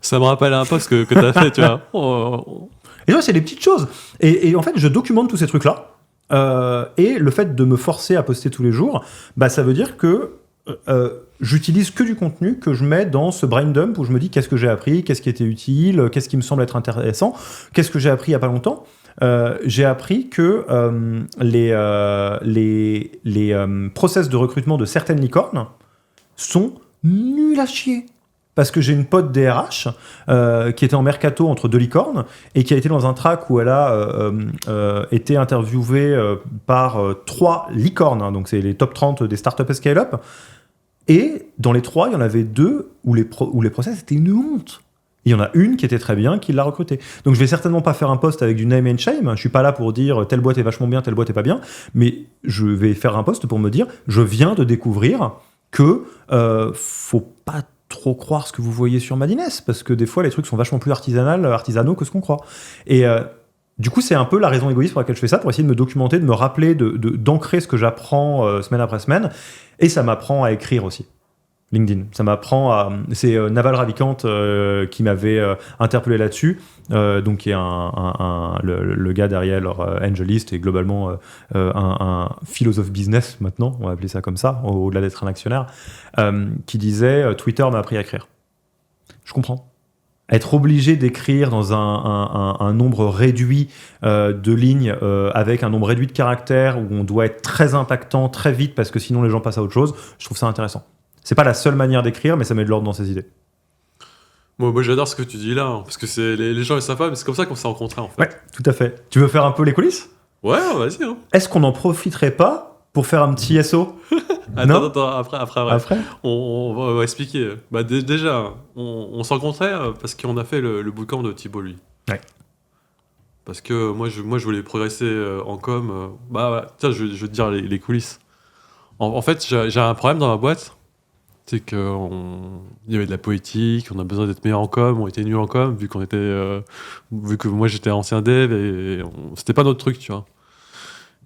Ça me rappelle un post que tu as fait, tu vois. Et là, c'est des petites choses. Et en fait, je documente tous ces trucs-là. Et le fait de me forcer à poster tous les jours, ça veut dire que j'utilise que du contenu que je mets dans ce brain dump où je me dis qu'est-ce que j'ai appris, qu'est-ce qui était utile, qu'est-ce qui me semble être intéressant, qu'est-ce que j'ai appris il y a pas longtemps. J'ai appris que les process de recrutement de certaines licornes sont nuls à chier. Parce que j'ai une pote DRH qui était en mercato entre 2 licornes et qui a été dans un track où elle a été interviewée par 3 licornes, donc c'est les top 30 des startups et scale-up. Et dans les 3, il y en avait 2 où les process étaient une honte. Il y en a une qui était très bien, qui l'a recrutée. Donc je vais certainement pas faire un post avec du name and shame. Je suis pas là pour dire telle boîte est vachement bien, telle boîte est pas bien. Mais je vais faire un post pour me dire je viens de découvrir que faut pas trop croire ce que vous voyez sur Madines, parce que des fois les trucs sont vachement plus artisanaux que ce qu'on croit. Et du coup, c'est un peu la raison égoïste pour laquelle je fais ça, pour essayer de me documenter, de me rappeler, d'ancrer ce que j'apprends semaine après semaine, et ça m'apprend à écrire aussi. LinkedIn. Ça m'apprend à... C'est Naval Ravikant qui m'avait interpellé là-dessus, donc qui est le gars derrière Angelist et globalement un philosophe business maintenant, on va appeler ça comme ça, au-delà d'être un actionnaire, qui disait Twitter m'a appris à écrire. Je comprends. Être obligé d'écrire dans un nombre réduit de lignes avec un nombre réduit de caractères où on doit être très impactant très vite parce que sinon les gens passent à autre chose, je trouve ça intéressant. C'est pas la seule manière d'écrire, mais ça met de l'ordre dans ses idées. Moi j'adore ce que tu dis là, hein, parce que les gens ils savent pas, mais c'est comme ça qu'on s'est rencontrés en fait. Ouais, tout à fait. Tu veux faire un peu les coulisses ? Ouais, vas-y. Hein. Est-ce qu'on n'en profiterait pas pour faire un petit SO ? Attends, après. Après ? On va expliquer. Bah, déjà, on s'est rencontrait parce qu'on a fait le bootcamp de Thibaut, lui. Ouais. Parce que moi, je voulais progresser en com. Tiens, je vais te dire les coulisses. En fait, j'ai un problème dans ma boîte. C'est qu'il y avait de la poétique, on a besoin d'être meilleur en com, on était nuls en com, vu que moi j'étais ancien dev et c'était pas notre truc, tu vois.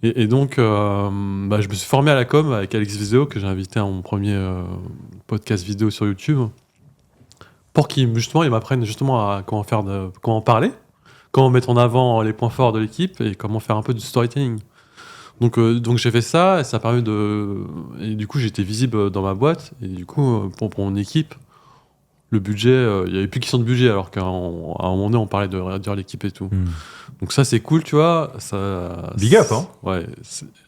Et donc, je me suis formé à la com avec Alex Viseo, que j'ai invité à mon premier podcast vidéo sur YouTube, pour qu'il m'apprenne justement à comment parler, comment mettre en avant les points forts de l'équipe et comment faire un peu du storytelling. Donc j'ai fait ça et ça a permis et du coup j'étais visible dans ma boîte et du coup pour mon équipe le budget, il n'y avait plus question de budget alors qu'à un moment donné on parlait de réduire l'équipe et tout. Donc ça c'est cool, tu vois. Big up, hein. Ouais.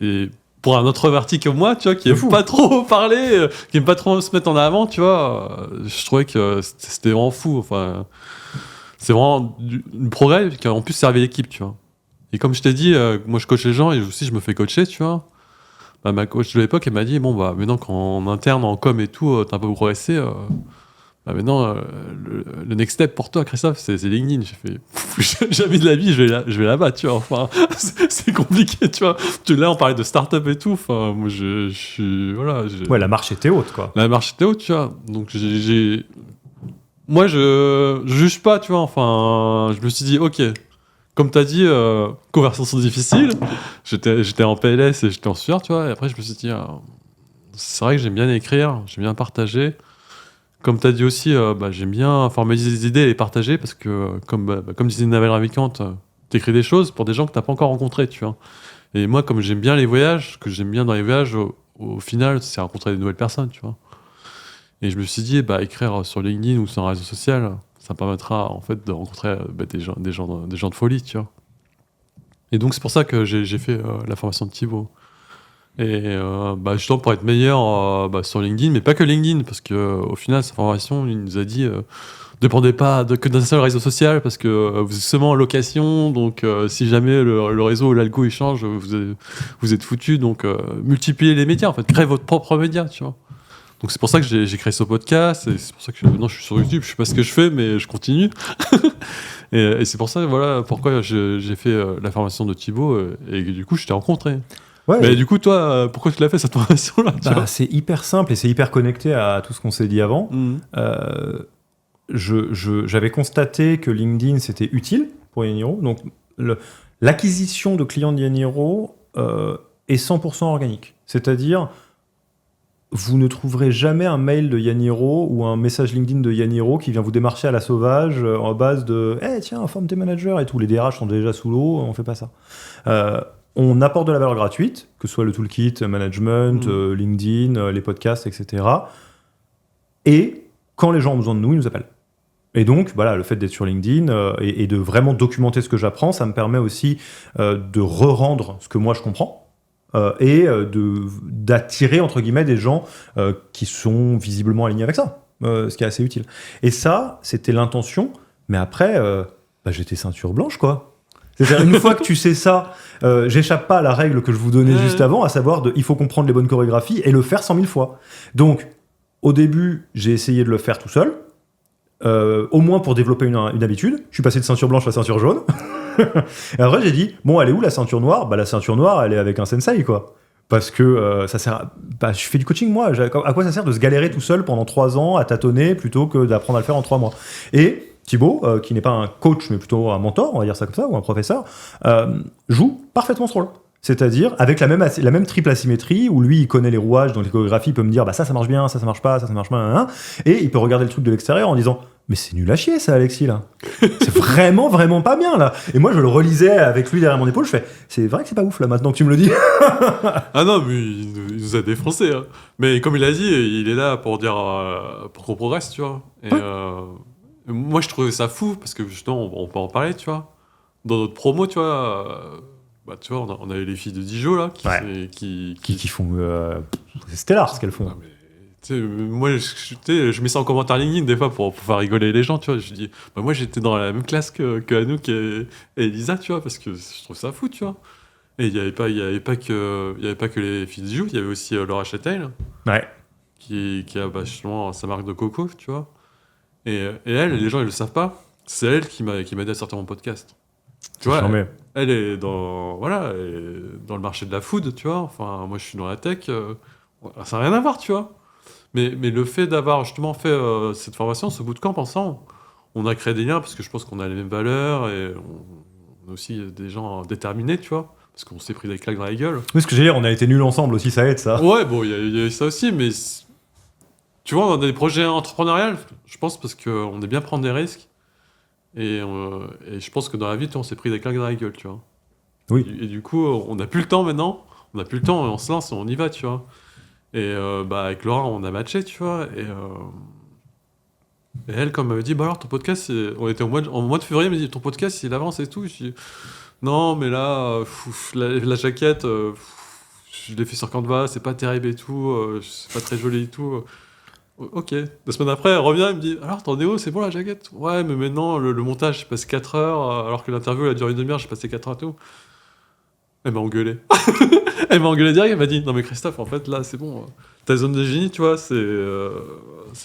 Et pour un introverti comme moi, tu vois, qui aime pas trop parler, qui aime pas trop se mettre en avant, tu vois, je trouvais que c'était vraiment fou. Enfin, c'est vraiment du progrès qui a en plus servi l'équipe, tu vois. Et comme je t'ai dit, moi je coach les gens et aussi je me fais coacher, tu vois. Bah, ma coach de l'époque, elle m'a dit, maintenant qu'en interne, en com et tout, t'as un peu progressé, maintenant, le next step pour toi, Christophe, c'est LinkedIn. J'ai fait, jamais de la vie, je vais là-bas, tu vois. Enfin, c'est compliqué, tu vois. Là, on parlait de start-up et tout. Enfin, moi, je suis, voilà. Ouais, la marche était haute, quoi. La marche était haute, tu vois. Donc, moi, je juge pas, tu vois. Enfin, je me suis dit, ok. Comme tu as dit, conversations difficiles. J'étais en PLS et j'étais en sueur, tu vois. Et après, je me suis dit, c'est vrai que j'aime bien écrire, j'aime bien partager. Comme tu as dit aussi, j'aime bien formaliser des idées et les partager parce que, comme disait Naval Ravikant, tu écris des choses pour des gens que tu n'as pas encore rencontrés, tu vois. Et moi, comme j'aime bien les voyages, ce que j'aime bien dans les voyages, au final, c'est rencontrer de nouvelles personnes, tu vois. Et je me suis dit, écrire sur LinkedIn ou sur un réseau social, ça me permettra en fait de rencontrer des gens de folie, tu vois. Et donc c'est pour ça que j'ai fait la formation de Thibaut. Et justement pour être meilleur sur LinkedIn, mais pas que LinkedIn, parce que au final sa formation, il nous a dit dépendez pas que d'un seul réseau social, parce que vous êtes seulement en location, donc si jamais le réseau ou l'algo il change, vous êtes foutu. Donc multipliez les médias, en fait, créez votre propre média, tu vois. Donc c'est pour ça que j'ai créé ce podcast, et c'est pour ça que maintenant je suis sur YouTube. Je sais pas ce que je fais, mais je continue. et c'est pour ça, voilà, pourquoi j'ai fait la formation de Thibaut, et du coup je t'ai rencontré. Ouais. Mais du coup, toi, pourquoi tu l'as fait cette formation-là, tu vois ? C'est hyper simple et c'est hyper connecté à tout ce qu'on s'est dit avant. J'avais constaté que LinkedIn c'était utile pour Yaniro. Donc l'acquisition de clients de Yaniro est 100% organique. C'est-à-dire, vous ne trouverez jamais un mail de Yaniro ou un message LinkedIn de Yaniro qui vient vous démarcher à la sauvage en base de « tiens, forme tes managers et tout. » Les DRH sont déjà sous l'eau, on fait pas ça. On apporte de la valeur gratuite, que ce soit le toolkit, management, LinkedIn, les podcasts, etc. Et quand les gens ont besoin de nous, ils nous appellent. Et donc, voilà, le fait d'être sur LinkedIn et de vraiment documenter ce que j'apprends, ça me permet aussi de re-rendre ce que moi je comprends et d'attirer, entre guillemets, des gens qui sont visiblement alignés avec ça, ce qui est assez utile. Et ça, c'était l'intention, mais après, j'étais ceinture blanche, quoi. C'est-à-dire, une fois que tu sais ça, j'échappe pas à la règle que je vous donnais juste avant, à savoir il faut comprendre les bonnes chorégraphies et le faire 100 000 fois. Donc, au début, j'ai essayé de le faire tout seul, au moins pour développer une habitude. Je suis passé de ceinture blanche à ceinture jaune. Et après, j'ai dit, bon, elle est où la ceinture noire ? La ceinture noire, elle est avec un sensei, quoi. Parce que ça sert je fais du coaching, moi. À quoi ça sert de se galérer tout seul pendant 3 ans à tâtonner plutôt que d'apprendre à le faire en 3 mois ? Et Thibaut, qui n'est pas un coach, mais plutôt un mentor, on va dire ça comme ça, ou un professeur, joue parfaitement ce rôle. C'est-à-dire avec la même triple asymétrie où lui il connaît les rouages dans l'échographie, il peut me dire bah ça marche bien, ça marche pas, ça marche pas, hein, et il peut regarder le truc de l'extérieur en disant mais c'est nul à chier ça Alexis là, c'est vraiment pas bien là. Et moi je le relisais avec lui derrière mon épaule, je fais c'est vrai que c'est pas ouf là maintenant que tu me le dis. Ah non, mais il nous a défoncé. Hein. Mais comme il a dit, il est là pour dire pour qu'on progresse, tu vois. Et moi je trouvais ça fou parce que justement on peut en parler, tu vois. Dans notre promo, tu vois. Bah, tu vois, on a eu les filles de Dijon là qui font c'est stellar ce qu'elles font. Non, mais, moi je mets ça en commentaire LinkedIn des fois pour faire rigoler les gens, tu vois. Je dis bah, moi j'étais dans la même classe que Anouk et Elisa, tu vois, parce que je trouve ça fou, tu vois. Et il y avait pas que les filles de Dijon, il y avait aussi Laura Châtel qui a justement sa marque de coco, tu vois. Et elle, les gens ils le savent pas, c'est elle qui m'a aidé à sortir mon podcast. Tu vois, elle est dans le marché de la food, tu vois. Enfin, moi, je suis dans la tech. Ça n'a rien à voir, tu vois. Mais le fait d'avoir justement fait cette formation, ce bootcamp ensemble, on a créé des liens parce que je pense qu'on a les mêmes valeurs et on est aussi des gens déterminés, tu vois. Parce qu'on s'est pris des claques dans la gueule. Oui, ce que j'ai dit, on a été nuls ensemble aussi, ça aide, ça. Ouais, bon, il y a eu ça aussi, mais tu vois, on a des projets entrepreneuriaux, je pense, parce qu'on aime bien prendre des risques. Et je pense que dans la vie, on s'est pris des claques dans la gueule, tu vois. Oui. Et du coup, on n'a plus le temps maintenant. On n'a plus le temps, on se lance, on y va, tu vois. Et avec Laura, on a matché, tu vois. Et elle, comme elle m'a dit, bah alors ton podcast, on était en mois de février, elle m'a dit, ton podcast, il avance et tout. Je dis, non, mais là, la jaquette, je l'ai fait sur Canva, c'est pas terrible et tout, c'est pas très joli et tout. Ok. 2 semaines après, elle revient, elle me dit alors, t'en es où? C'est bon la jaquette? Ouais, mais maintenant, le montage, j'ai passé 4 heures, alors que l'interview, elle a duré 1 demi-heure, j'ai passé 4 heures et tout. Elle m'a engueulé. Elle m'a engueulé direct, elle m'a dit non, mais Christophe, en fait, là, c'est bon. Ta zone de génie, tu vois, c'est de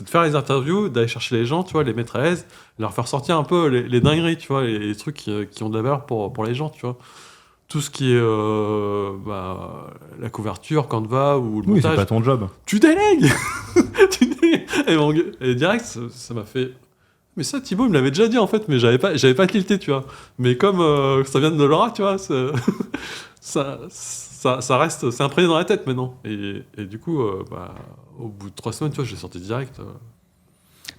faire les interviews, d'aller chercher les gens, tu vois, les mettre à l'aise, leur faire sortir un peu les dingueries, tu vois, les trucs qui ont de la valeur pour les gens, tu vois. Tout ce qui est la couverture, Canva ou le montage. Oui, c'est pas ton job. Tu délègues. Et direct, ça m'a fait. Mais ça, Thibaut, il me l'avait déjà dit en fait, mais j'avais pas tilté, tu vois. Mais comme ça vient de Laura, tu vois, ça reste, c'est imprégné dans la tête maintenant. Et du coup, au bout de 3 semaines, tu vois, je l'ai sorti direct.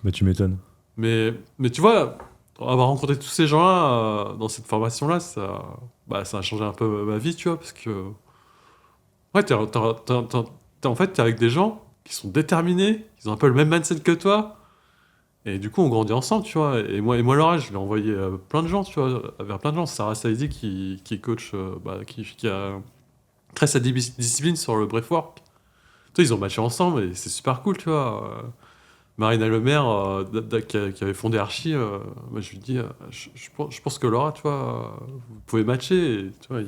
Bah, tu m'étonnes. Mais tu vois, avoir rencontré tous ces gens-là dans cette formation-là, ça a changé un peu ma vie, tu vois, parce que ouais, en fait, t'es avec des gens qui sont déterminés, qui ont un peu le même mindset que toi, et du coup, on grandit ensemble, tu vois. Et moi, Laura, je l'ai envoyé plein de gens, tu vois, vers plein de gens. Sarah Saidi qui est coach, qui a créé sa discipline sur le breathwork. Tu vois, ils ont matché ensemble et c'est super cool, tu vois. Marina Lemaire, qui avait fondé Archie, moi je lui dis, je pense que Laura, tu vois, vous pouvez matcher. Et, tu vois,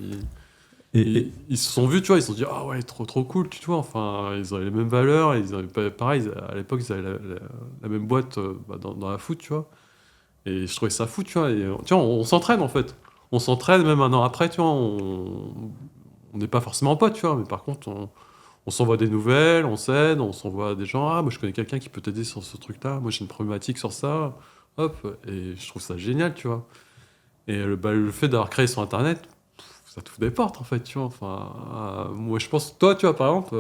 ils se sont vus, tu vois, ils se sont dit, ah ouais, trop cool, tu vois. Enfin, ils avaient les mêmes valeurs, ils avaient, pareil, à l'époque, ils avaient la même boîte dans la foot, tu vois. Et je trouvais ça fou, tu vois. Et, tu vois, on s'entraîne en fait. On s'entraîne même 1 an après, tu vois. On n'est pas forcément potes, tu vois, mais par contre, on s'envoie des nouvelles, on s'aide, on s'envoie des gens. Ah, moi je connais quelqu'un qui peut t'aider sur ce truc-là. Moi j'ai une problématique sur ça. Hop, et je trouve ça génial, tu vois. Et le fait d'avoir créé sur Internet, ça t'ouvre des portes en fait, tu vois. Enfin, moi je pense, toi, tu vois, par exemple,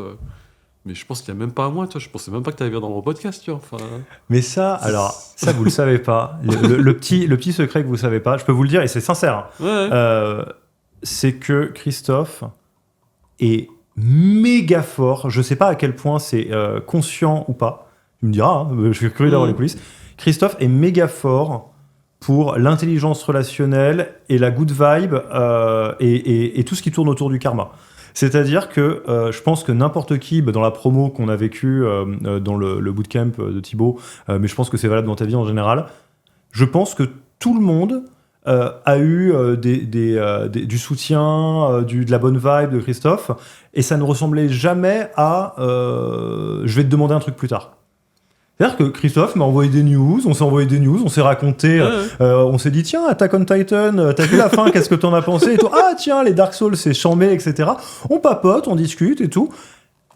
mais je pense qu'il n'y a même pas à moi, tu vois. Je pensais même pas que tu allais venir dans mon podcast, tu vois. Enfin, mais ça, alors, ça vous le savez pas. Le petit secret que vous savez pas, je peux vous le dire et c'est sincère. ouais. C'est que Christophe est méga fort. Je sais pas à quel point c'est conscient ou pas. Tu me diras, hein, je suis curieux d'avoir les coulisses. Christophe est méga fort pour l'intelligence relationnelle et la good vibe et tout ce qui tourne autour du karma. C'est-à-dire que je pense que n'importe qui, dans la promo qu'on a vécue dans le bootcamp de Thibaut, mais je pense que c'est valable dans ta vie en général, je pense que tout le monde a eu du soutien, de la bonne vibe de Christophe, et ça ne ressemblait jamais à je vais te demander un truc plus tard. C'est-à-dire que Christophe m'a envoyé des news, on s'est envoyé des news, on s'est raconté, on s'est dit tiens, Attack on Titan, t'as vu la fin, qu'est-ce que t'en as pensé et tout. Ah tiens, les Dark Souls c'est chambé, etc. On papote, on discute et tout.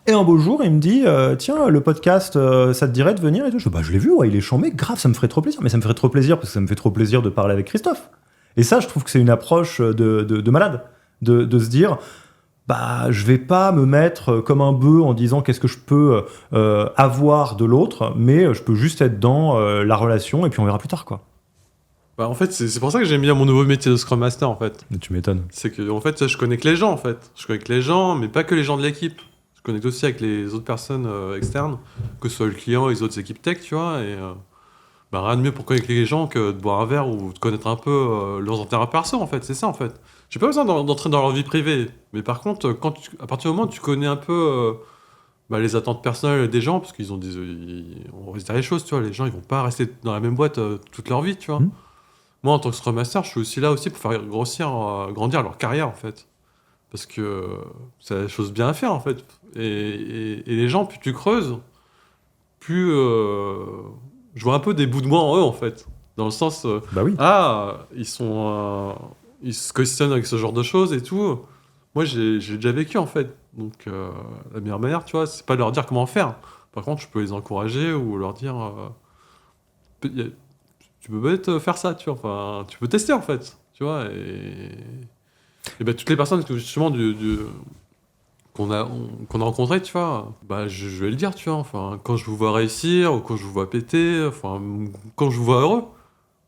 Et un beau jour, il me dit tiens, le podcast, ça te dirait de venir et tout. Je dis je l'ai vu, ouais, il est chambé, grave, ça me ferait trop plaisir. Mais ça me ferait trop plaisir parce que ça me fait trop plaisir de parler avec Christophe. Et ça, je trouve que c'est une approche de malade, de se dire bah, je vais pas me mettre comme un bœuf en disant qu'est-ce que je peux avoir de l'autre, mais je peux juste être dans la relation et puis on verra plus tard, quoi. Bah, en fait, c'est pour ça que j'aime bien mon nouveau métier de Scrum Master, en fait. Mais tu m'étonnes. C'est que, en fait, je connecte les gens, en fait. Je connecte les gens, mais pas que les gens de l'équipe. Je connecte aussi avec les autres personnes externes, que ce soit le client et les autres équipes tech, tu vois. Et bah, rien de mieux pour connecter les gens que de boire un verre ou de connaître un peu leurs intérêts perso, en fait. C'est ça, en fait. J'ai pas besoin d'entrer dans leur vie privée. Mais par contre, à partir du moment où tu connais un peu bah, les attentes personnelles des gens, parce qu'ils ont on va se dire les choses, tu vois. Les gens, ils vont pas rester dans la même boîte toute leur vie, tu vois. Mm. Moi, en tant que Scrum Master, je suis aussi là aussi pour faire grandir leur carrière, en fait. Parce que c'est la chose bien à faire, en fait. Et les gens, plus tu creuses, plus je vois un peu des bouts de moi en eux, en fait. Dans le sens, Bah oui. ils se questionnent avec ce genre de choses et tout. Moi, j'ai déjà vécu, en fait. Donc, la meilleure manière, tu vois, c'est pas de leur dire comment faire. Par contre, je peux les encourager ou leur dire... tu peux peut-être faire ça, tu vois. Enfin, tu peux tester, en fait. Tu vois, et ben, toutes les personnes que justement qu'on a rencontrées, tu vois, bah, je vais le dire, tu vois. Enfin, quand je vous vois réussir ou quand je vous vois péter, enfin, quand je vous vois heureux,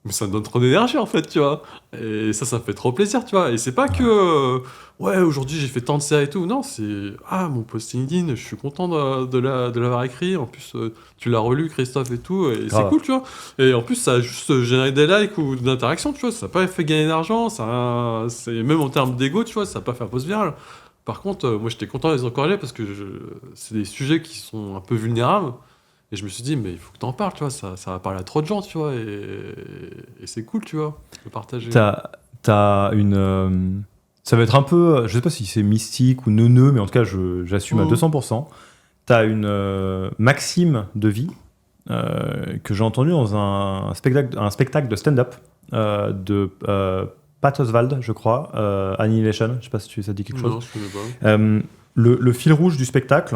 mais ça me donne trop d'énergie, en fait, tu vois. Et ça me fait trop plaisir, tu vois. Et c'est pas que, ouais, aujourd'hui j'ai fait tant de séries et tout. Non, c'est, mon post LinkedIn, je suis content de l'avoir écrit. En plus, tu l'as relu, Christophe, et tout. Et c'est Grave. cool, tu vois. Et en plus, ça a juste généré des likes ou d'interactions, tu vois. Ça n'a pas fait gagner d'argent. C'est, même en termes d'ego, tu vois, ça n'a pas fait un post viral. Par contre, moi, j'étais content de les encourager parce que c'est des sujets qui sont un peu vulnérables. Et je me suis dit, mais il faut que t'en parles, tu vois, ça va parler à trop de gens, tu vois, et c'est cool, tu vois, de partager. T'as une. Ça va être un peu. Je sais pas si c'est mystique ou neuneux, mais en tout cas, j'assume à 200%. T'as une maxime de vie que j'ai entendue dans un spectacle de stand-up de Pat Oswalt, je crois, Annihilation. Je sais pas si ça te dit quelque chose. Non, je connais pas. Le fil rouge du spectacle,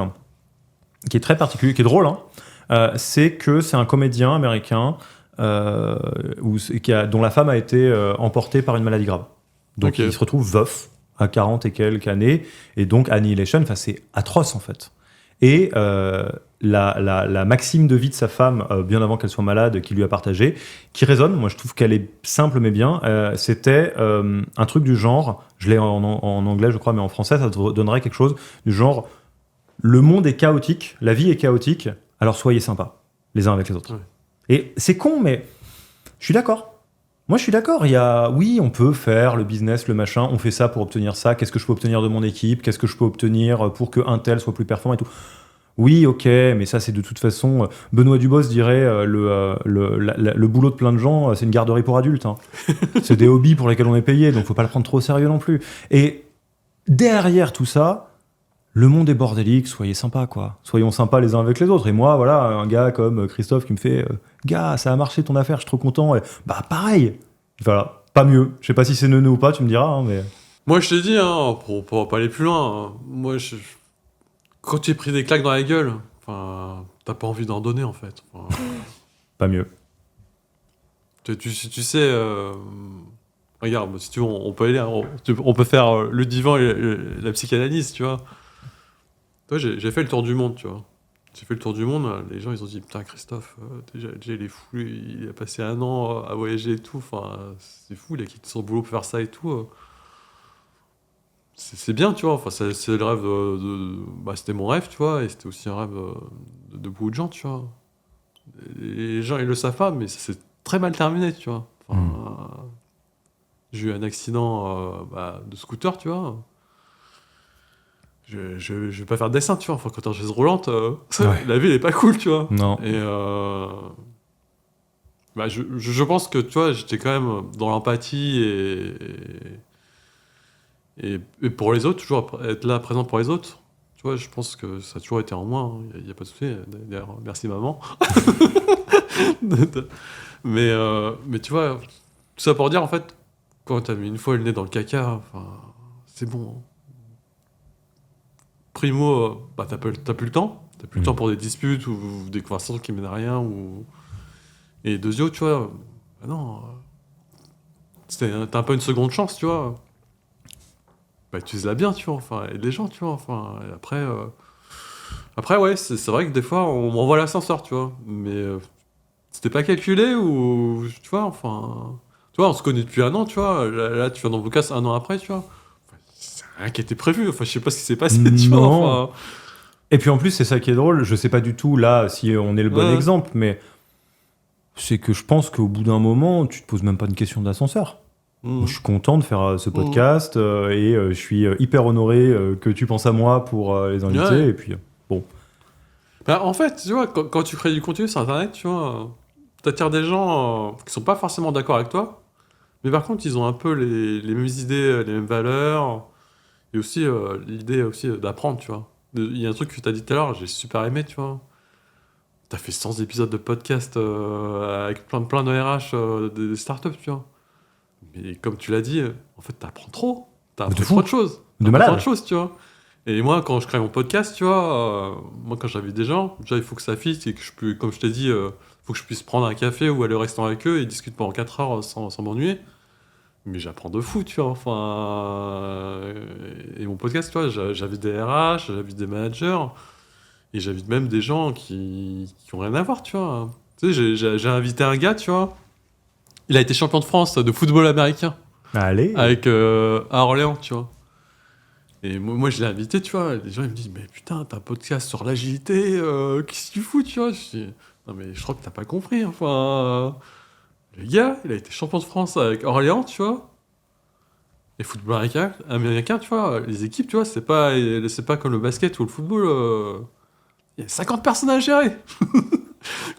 qui est très particulier, qui est drôle, hein, c'est que c'est un comédien américain dont la femme a été emportée par une maladie grave. Donc Ok. il se retrouve veuf à 40 et quelques années, et donc Annihilation, c'est atroce en fait. Et la maxime de vie de sa femme, bien avant qu'elle soit malade, qui lui a partagé, qui résonne, moi je trouve qu'elle est simple mais bien, c'était un truc du genre, je l'ai en anglais je crois, mais en français ça donnerait quelque chose du genre: le monde est chaotique, la vie est chaotique, alors soyez sympas les uns avec les autres. Ouais. Et c'est con, mais je suis d'accord. Moi, je suis d'accord. Oui, on peut faire le business, le machin, on fait ça pour obtenir ça. Qu'est-ce que je peux obtenir de mon équipe? Qu'est-ce que je peux obtenir pour que un tel soit plus performant et tout? Oui, ok, mais ça, c'est de toute façon. Benoît Dubos dirait le boulot de plein de gens, c'est une garderie pour adultes, hein. C'est des hobbies pour lesquels on est payé, donc faut pas le prendre trop au sérieux non plus. Et derrière tout ça, le monde est bordélique, soyez sympas, quoi. Soyons sympas les uns avec les autres. Et moi, voilà, un gars comme Christophe qui me fait gars, ça a marché ton affaire, je suis trop content. Et, bah, pareil. Voilà, pas mieux. Je sais pas si c'est neuneux ou pas, tu me diras, hein, mais. Moi, je t'ai dit, hein, pour pas aller plus loin, hein, moi, quand tu es pris des claques dans la gueule, enfin, t'as pas envie d'en donner, en fait. Enfin, Pas mieux. tu sais, regarde, si tu veux, on peut aller, on peut faire le divan et la psychanalyse, tu vois. Toi, j'ai fait le tour du monde, tu vois. J'ai fait le tour du monde, les gens ils ont dit putain Christophe, déjà il est fou, il a passé 1 an à voyager et tout, enfin c'est fou, il a quitté son boulot pour faire ça et tout. C'est bien, tu vois, enfin c'est le rêve bah, c'était mon rêve, tu vois, et c'était aussi un rêve de beaucoup de gens, tu vois. Et les gens ils le savent pas, mais ça s'est très mal terminé, tu vois. Enfin, j'ai eu un accident de scooter, tu vois. Je vais pas faire de dessin, tu vois. Enfin, quand t'es en chaise roulante, Ouais. la vie, elle est pas cool, tu vois. Non. Et bah, je pense que, tu vois, j'étais quand même dans l'empathie et pour les autres, toujours être là, présent pour les autres. Tu vois, je pense que ça a toujours été en moi. Il y a pas de souci. D'ailleurs, merci maman. mais tu vois, tout ça pour dire, en fait, quand t'as mis une fois le nez dans le caca, enfin, c'est bon, hein. Primo, bah, t'as plus le temps. T'as plus le temps pour des disputes ou des conversations qui mènent à rien. Et deuxièmement, tu vois, bah non, t'as un peu une seconde chance, tu vois. bah, utilise-la bien, tu vois, enfin, aide les gens, tu vois, enfin, et après, ouais, c'est vrai que des fois, on m'envoie l'ascenseur, tu vois, mais c'était pas calculé ou, tu vois, enfin, tu vois, on se connaît depuis 1 an, tu vois, là tu viens dans le podcast 1 an après, tu vois, enfin, c'est rien qui était prévu, enfin, je sais pas ce qui s'est passé, tu vois, Non. enfin, Et puis en plus, c'est ça qui est drôle. Je sais pas du tout là si on est le bon ouais. exemple, mais c'est que je pense qu'au bout d'un moment, tu te poses même pas une question d'ascenseur. Moi, je suis content de faire ce podcast et je suis hyper honoré que tu penses à moi pour les invités. Ouais. Et puis, bon. Bah, en fait, tu vois, quand tu crées du contenu sur Internet, tu vois, t'attires des gens qui sont pas forcément d'accord avec toi, mais par contre, ils ont un peu les mêmes idées, les mêmes valeurs, et aussi l'idée aussi d'apprendre, tu vois. Il y a un truc que t'as dit tout à l'heure, j'ai super aimé, tu vois. T'as fait 100 épisodes de podcast avec plein de RH des startups, tu vois. Mais comme tu l'as dit, en fait, t'apprends trop. T'as De appris fou. trop de choses. De T'apprends trop malade. de choses, tu vois. Et moi, quand je crée mon podcast, tu vois, moi, quand j'invite des gens, déjà, il faut que ça fitte et que je peux, comme je t'ai dit, faut que je puisse prendre un café ou aller au restaurant avec eux et discuter pendant 4 heures sans m'ennuyer. Mais j'apprends de fou, tu vois. Enfin, et mon podcast, tu vois, j'invite des RH, j'invite des managers et j'invite même des gens qui ont rien à voir, tu vois. Tu sais, j'ai invité un gars, tu vois. Il a été champion de France de football américain Allez. avec à Orléans, tu vois. Et moi, je l'ai invité, tu vois. Les gens, ils me disent, mais putain, t'as un podcast sur l'agilité, qu'est-ce que tu fous, tu vois? Je dis, non, mais je crois que t'as pas compris. Enfin, le gars, il a été champion de France avec Orléans, tu vois. Et football américain, tu vois, les équipes, tu vois, c'est pas comme le basket ou le football. Il y a 50 personnes à gérer.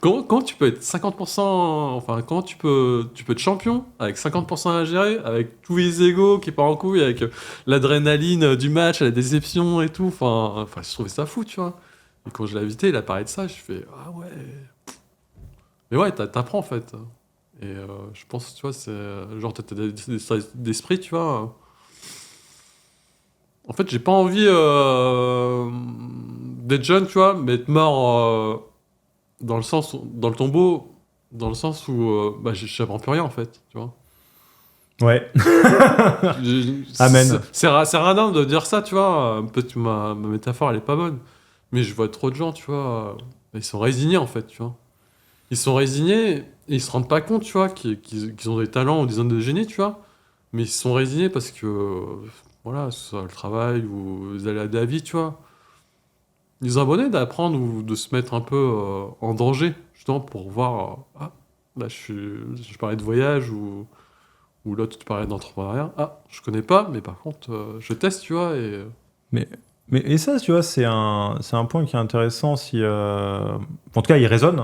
Comment tu peux être 50%, enfin, comment tu peux être champion avec 50% à gérer, avec tous les égos qui partent en couille, avec l'adrénaline du match, la déception et tout. Enfin, je trouvais ça fou, tu vois. Et quand je l'ai invité, il a parlé de ça, je fais ah ouais. Mais ouais, t'apprends en fait. Et je pense, tu vois, c'est genre t'as d'esprit, tu vois. En fait, j'ai pas envie d'être jeune, tu vois, mais être mort dans le tombeau, dans le sens où bah, j'apprends plus rien en fait, tu vois. Ouais. C'est Amen. c'est radin de dire ça, tu vois. Peut-être que ma métaphore elle est pas bonne, mais je vois trop de gens, tu vois, ils sont résignés en fait, tu vois. Ils sont résignés et ils se rendent pas compte, tu vois, qu'ils ont des talents ou des zones de génie, tu vois. Mais ils sont résignés parce que, voilà, ce soit le travail ou les aléas de la vie, tu vois. Ils ont abonnés d'apprendre ou de se mettre un peu en danger, justement, pour voir, ah, là, je parlais de voyage ou là, tu parlais d'entrepreneuriat. Ah, je connais pas, mais par contre, je teste, tu vois, et... Mais, et ça, tu vois, c'est un point qui est intéressant. Si, en tout cas, il résonne.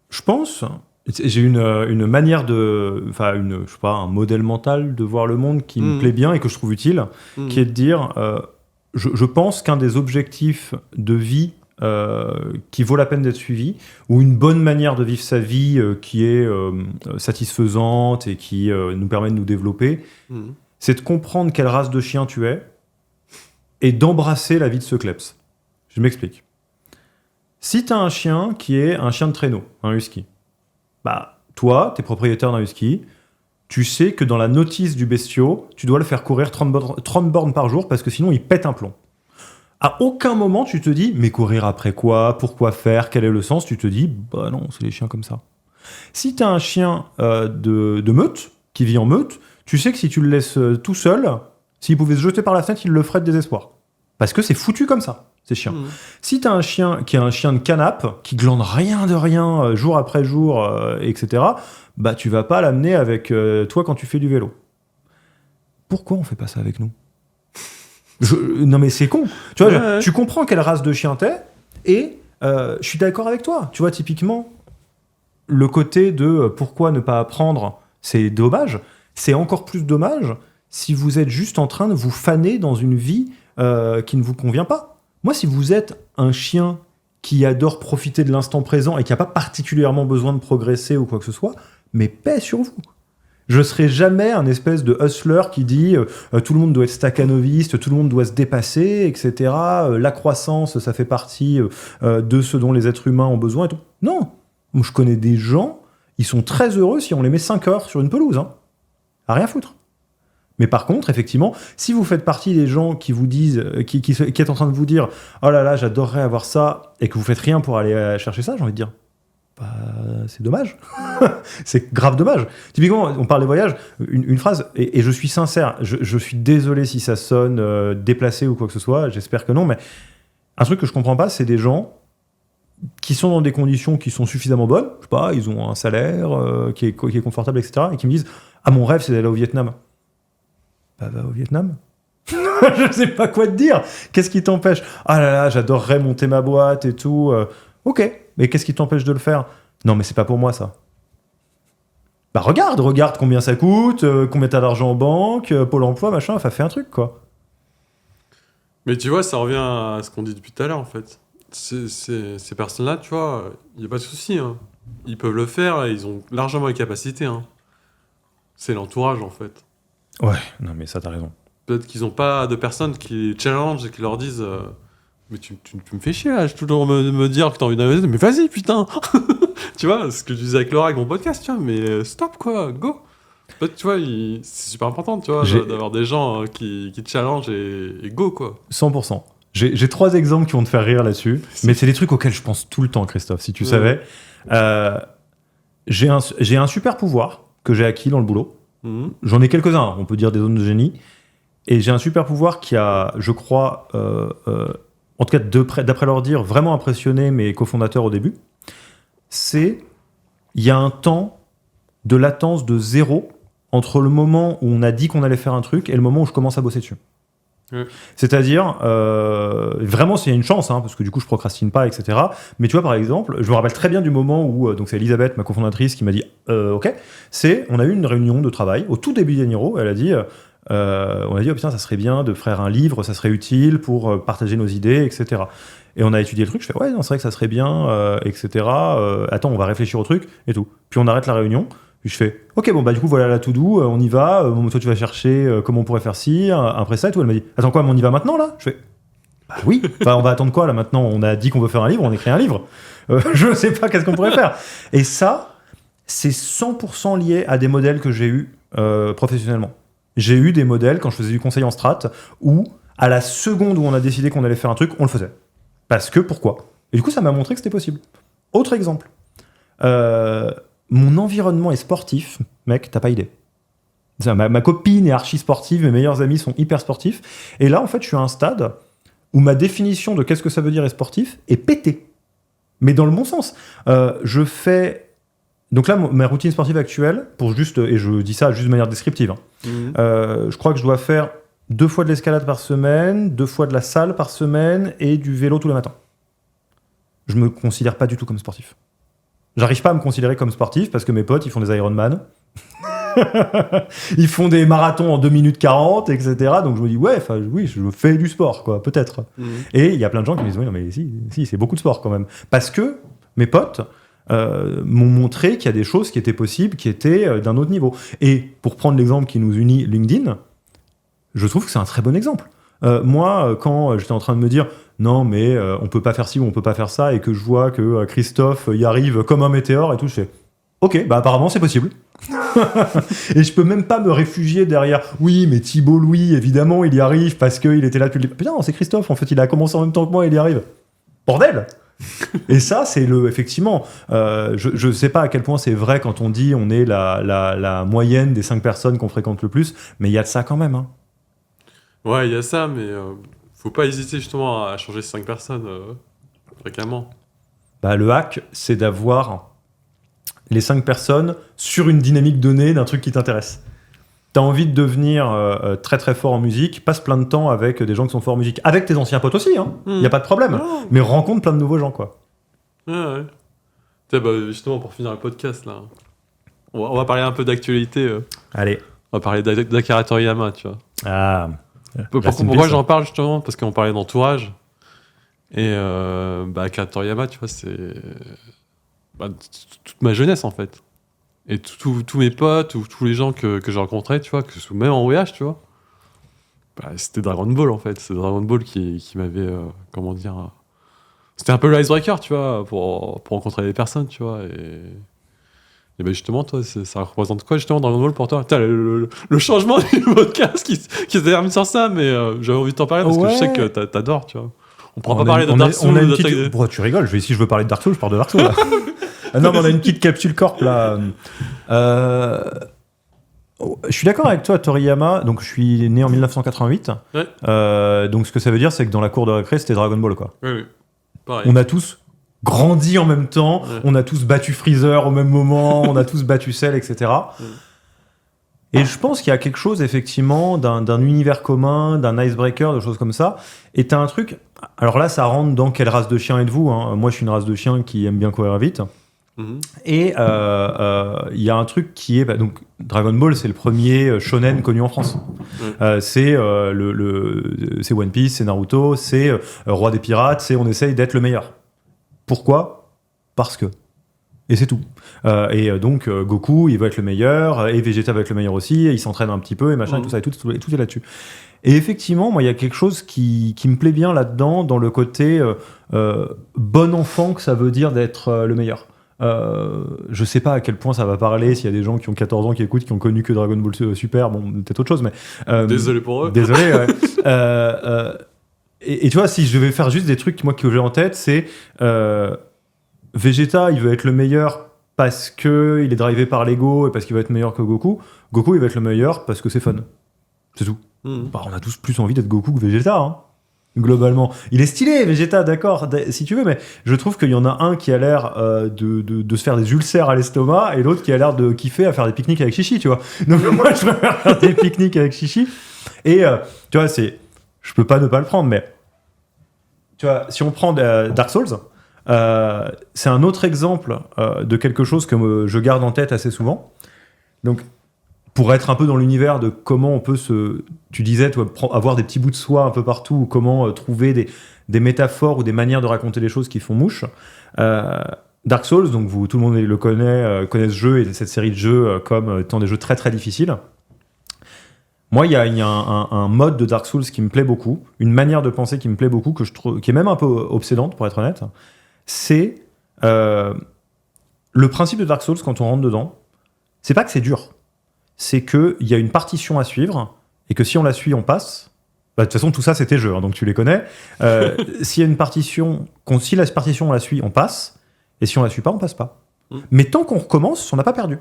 Je pense. J'ai une manière de. Enfin, je sais pas, un modèle mental de voir le monde qui me plaît bien et que je trouve utile, qui est de dire je pense qu'un des objectifs de vie qui vaut la peine d'être suivi, ou une bonne manière de vivre sa vie qui est satisfaisante et qui nous permet de nous développer, c'est de comprendre quelle race de chien tu es et d'embrasser la vie de ce kleps. Je m'explique. Si tu as un chien qui est un chien de traîneau, un husky, bah, toi, tu es propriétaire d'un husky, tu sais que dans la notice du bestiau, tu dois le faire courir 30 bornes par jour parce que sinon il pète un plomb. À aucun moment tu te dis, mais courir après quoi? Pourquoi faire? Quel est le sens? Tu te dis, bah non, c'est les chiens comme ça. Si tu as un chien de meute, qui vit en meute, tu sais que si tu le laisses tout seul, s'il pouvait se jeter par la fenêtre, il le ferait de désespoir. Parce que c'est foutu comme ça, ces chiens. Si tu as un chien qui est un chien de canapé, qui glande rien de rien, jour après jour, etc., bah tu vas pas l'amener avec toi quand tu fais du vélo. Pourquoi on fait pas ça avec nous? Non mais c'est con. Tu vois, Ouais. tu comprends quelle race de chien t'es, et je suis d'accord avec toi. Tu vois, typiquement, le côté de pourquoi ne pas apprendre, c'est dommage. C'est encore plus dommage si vous êtes juste en train de vous faner dans une vie qui ne vous convient pas. Moi, si vous êtes un chien qui adore profiter de l'instant présent et qui n'a pas particulièrement besoin de progresser ou quoi que ce soit, mais paix sur vous. Je serai jamais un espèce de hustler qui dit tout le monde doit être stakhanoviste, tout le monde doit se dépasser, etc. La croissance, ça fait partie de ce dont les êtres humains ont besoin et tout. Non. Moi, je connais des gens, ils sont très heureux si on les met 5 heures sur une pelouse. Hein. À rien foutre. Mais par contre, effectivement, si vous faites partie des gens qui vous disent, qui est en train de vous dire « Oh là là, j'adorerais avoir ça » et que vous faites rien pour aller chercher ça, j'ai envie de dire « Bah, c'est dommage. » C'est grave dommage. Typiquement, on parle des voyages, une phrase, et je suis sincère, je suis désolé si ça sonne déplacé ou quoi que ce soit, j'espère que non, mais un truc que je comprends pas, c'est des gens qui sont dans des conditions qui sont suffisamment bonnes, je sais pas, ils ont un salaire qui est confortable, etc., et qui me disent « Ah, mon rêve, c'est d'aller au Vietnam. » Bah, va au Vietnam. Je sais pas quoi te dire. Qu'est-ce qui t'empêche? Ah là là, j'adorerais monter ma boîte et tout. Ok, mais qu'est-ce qui t'empêche de le faire? Non, mais c'est pas pour moi, ça. Bah regarde combien ça coûte, combien t'as d'argent en banque, Pôle emploi, machin, enfin fais un truc, quoi. Mais tu vois, ça revient à ce qu'on dit depuis tout à l'heure, en fait. Ces personnes-là, tu vois, il n'y a pas de souci. Hein. Ils peuvent le faire et ils ont largement les capacités. Hein. C'est l'entourage, en fait. Ouais, non mais ça t'as raison. Peut-être qu'ils n'ont pas de personnes qui les challenge et qui leur disent mais tu me fais chier là, je toujours me dire que t'as envie d'investir, mais vas-y putain. Tu vois, ce que je disais avec Laura avec mon podcast, tu vois, mais stop quoi, go. Peut-être, tu vois, c'est super important, tu vois, d'avoir des gens qui te challenge et go quoi. 100%. J'ai 3 exemples qui vont te faire rire là-dessus, mais c'est des trucs auxquels je pense tout le temps, Christophe, si tu savais. J'ai un super pouvoir que j'ai acquis dans le boulot. J'en ai quelques-uns, on peut dire des zones de génie. Et j'ai un super pouvoir qui a, je crois, en tout cas d'après leur dire, vraiment impressionné mes cofondateurs au début. Il y a un temps de latence de 0 entre le moment où on a dit qu'on allait faire un truc et le moment où je commence à bosser dessus. C'est-à-dire, vraiment, s'il y a une chance, hein, parce que du coup, je procrastine pas, etc. Mais tu vois, par exemple, je me rappelle très bien du moment où, donc c'est Elisabeth, ma cofondatrice, qui m'a dit OK, on a eu une réunion de travail au tout début d'Eniro, elle a dit, on a dit, oh putain, ça serait bien de faire un livre, ça serait utile pour partager nos idées, etc. Et on a étudié le truc, je fais, ouais, non, c'est vrai que ça serait bien, etc. Attends, on va réfléchir au truc, et tout. Puis on arrête la réunion. Puis je fais, ok, bon, bah du coup, voilà la to-do, on y va. Toi, tu vas chercher comment on pourrait faire ci, après ça et tout. Elle m'a dit, attends, quoi, mais on y va maintenant, là? Je fais, bah oui, enfin, on va attendre quoi, là, maintenant? On a dit qu'on veut faire un livre, on écrit un livre. Je sais pas qu'est-ce qu'on pourrait faire. Et ça, c'est 100% lié à des modèles que j'ai eus professionnellement. J'ai eu des modèles, quand je faisais du conseil en strat, où, à la seconde où on a décidé qu'on allait faire un truc, on le faisait. Parce que, pourquoi? Et du coup, ça m'a montré que c'était possible. Autre exemple. Mon environnement est sportif, mec, t'as pas idée. Ma copine est archi sportive, mes meilleurs amis sont hyper sportifs. Et là, en fait, je suis à un stade où ma définition de qu'est-ce que ça veut dire être sportif est pétée. Mais dans le bon sens. Je fais... Donc là, ma routine sportive actuelle, et je dis ça juste de manière descriptive, hein, je crois que je dois faire 2 fois de l'escalade par semaine, 2 fois de la salle par semaine et du vélo tous les matins. Je me considère pas du tout comme sportif. J'arrive pas à me considérer comme sportif parce que mes potes, ils font des Ironman. Ils font des marathons en 2 minutes 40, etc. Donc je me dis, ouais, oui, je fais du sport, quoi, peut-être. Et il y a plein de gens qui me disent, oui, non, mais si, c'est beaucoup de sport quand même. Parce que mes potes m'ont montré qu'il y a des choses qui étaient possibles, qui étaient d'un autre niveau. Et pour prendre l'exemple qui nous unit, LinkedIn, je trouve que c'est un très bon exemple. Moi, quand j'étais en train de me dire non, mais on peut pas faire ci ou on peut pas faire ça, et que je vois que Christophe y arrive comme un météore et tout, je fais ok, bah apparemment c'est possible. Et je peux même pas me réfugier derrière oui, mais Thibault Louis, évidemment, il y arrive parce qu'il était là depuis le début. Putain, c'est Christophe, en fait, il a commencé en même temps que moi et il y arrive. Bordel! Et ça, c'est effectivement, je sais pas à quel point c'est vrai quand on dit on est la moyenne des 5 personnes qu'on fréquente le plus, mais il y a de ça quand même, hein. Ouais, il y a ça, mais faut pas hésiter justement à changer 5 personnes fréquemment. Bah, le hack, c'est d'avoir les 5 personnes sur une dynamique donnée d'un truc qui t'intéresse. T'as envie de devenir très très fort en musique, passe plein de temps avec des gens qui sont forts en musique. Avec tes anciens potes aussi, hein. Y a pas de problème. Non. Mais rencontre plein de nouveaux gens, quoi. Ouais. Bah, justement, pour finir le podcast, là, on va parler un peu d'actualité. Allez. On va parler d'Akira Toriyama, tu vois. Ah. Pourquoi j'en parle justement? Parce qu'on parlait d'entourage. Et Akira Toriyama, tu vois, c'est toute ma jeunesse en fait. Et tous mes potes ou tous les gens que j'ai rencontrés, tu vois, que ce soit même en voyage, tu vois, c'était Dragon Ball en fait. C'est Dragon Ball qui m'avait, comment dire, c'était un peu le icebreaker, tu vois, pour rencontrer des personnes, tu vois. Et ben justement, toi, ça représente quoi justement Dragon Ball pour toi? Putain, le changement du podcast qui se termine sur ça, mais j'avais envie de t'en parler parce que je sais que t'adores, tu vois. On pourra pas parler de Dark Souls. Pourquoi tu rigoles? Si je veux parler de Dark Souls, je parle de Dark Souls. Là. Ah non, mais on a une petite capsule corp là. Je suis d'accord avec toi, Toriyama. Donc, je suis né en 1988. Ouais. Donc, ce que ça veut dire, c'est que dans la cour de récré, c'était Dragon Ball, quoi. Oui. Pareil. On a tous grandi en même temps. Ouais. On a tous battu Freezer au même moment. On a tous battu Cell, etc. Ouais. Et je pense qu'il y a quelque chose, effectivement, d'un univers commun, d'un icebreaker, de choses comme ça. Et t'as un truc... Alors là, ça rentre dans quelle race de chien êtes-vous, hein. Moi, je suis une race de chien qui aime bien courir vite. Et il y a un truc qui est... donc, Dragon Ball, c'est le premier shonen connu en France. C'est One Piece, c'est Naruto, c'est Roi des Pirates, c'est on essaye d'être le meilleur. Pourquoi ? Parce que. Et c'est tout. Donc, Goku, il veut être le meilleur, et Vegeta va être le meilleur aussi, et il s'entraîne un petit peu, et machin, et tout ça, et tout est là-dessus. Et effectivement, moi, il y a quelque chose qui me plaît bien là-dedans, dans le côté bon enfant que ça veut dire d'être le meilleur. Je sais pas à quel point ça va parler, s'il y a des gens qui ont 14 ans qui écoutent, qui ont connu que Dragon Ball Super, bon, peut-être autre chose, mais... désolé pour eux. Désolé, ouais. Et tu vois, si je devais faire juste des trucs, moi, que j'ai en tête, c'est... Vegeta, il veut être le meilleur parce qu'il est drivé par l'ego et parce qu'il va être meilleur que Goku. Goku, il va être le meilleur parce que c'est fun. C'est tout. On a tous plus envie d'être Goku que Vegeta, hein, globalement. Il est stylé, Vegeta, d'accord, si tu veux, mais je trouve qu'il y en a un qui a l'air de se faire des ulcères à l'estomac et l'autre qui a l'air de kiffer à faire des pique-niques avec Chichi, tu vois. Donc moi, je préfère faire des pique-niques avec Chichi. Et tu vois, je peux pas ne pas le prendre, mais tu vois, si on prend Dark Souls... c'est un autre exemple de quelque chose que je garde en tête assez souvent. Donc, pour être un peu dans l'univers de comment on peut tu disais, toi, avoir des petits bouts de soie un peu partout, ou comment trouver des métaphores ou des manières de raconter les choses qui font mouche. Dark Souls, donc tout le monde le connaît ce jeu et cette série de jeux comme étant des jeux très très difficiles. Moi, il y a un mode de Dark Souls qui me plaît beaucoup, une manière de penser qui me plaît beaucoup, que je trouve, qui est même un peu obsédante, pour être honnête. C'est le principe de Dark Souls quand on rentre dedans. C'est pas que c'est dur, c'est qu'il y a une partition à suivre et que si on la suit, on passe. De toute façon, tout ça, c'est tes jeux, hein, donc tu les connais. S'il y a une partition, si la partition on la suit, on passe, et si on la suit pas, on passe pas. Mais tant qu'on recommence, on n'a pas perdu.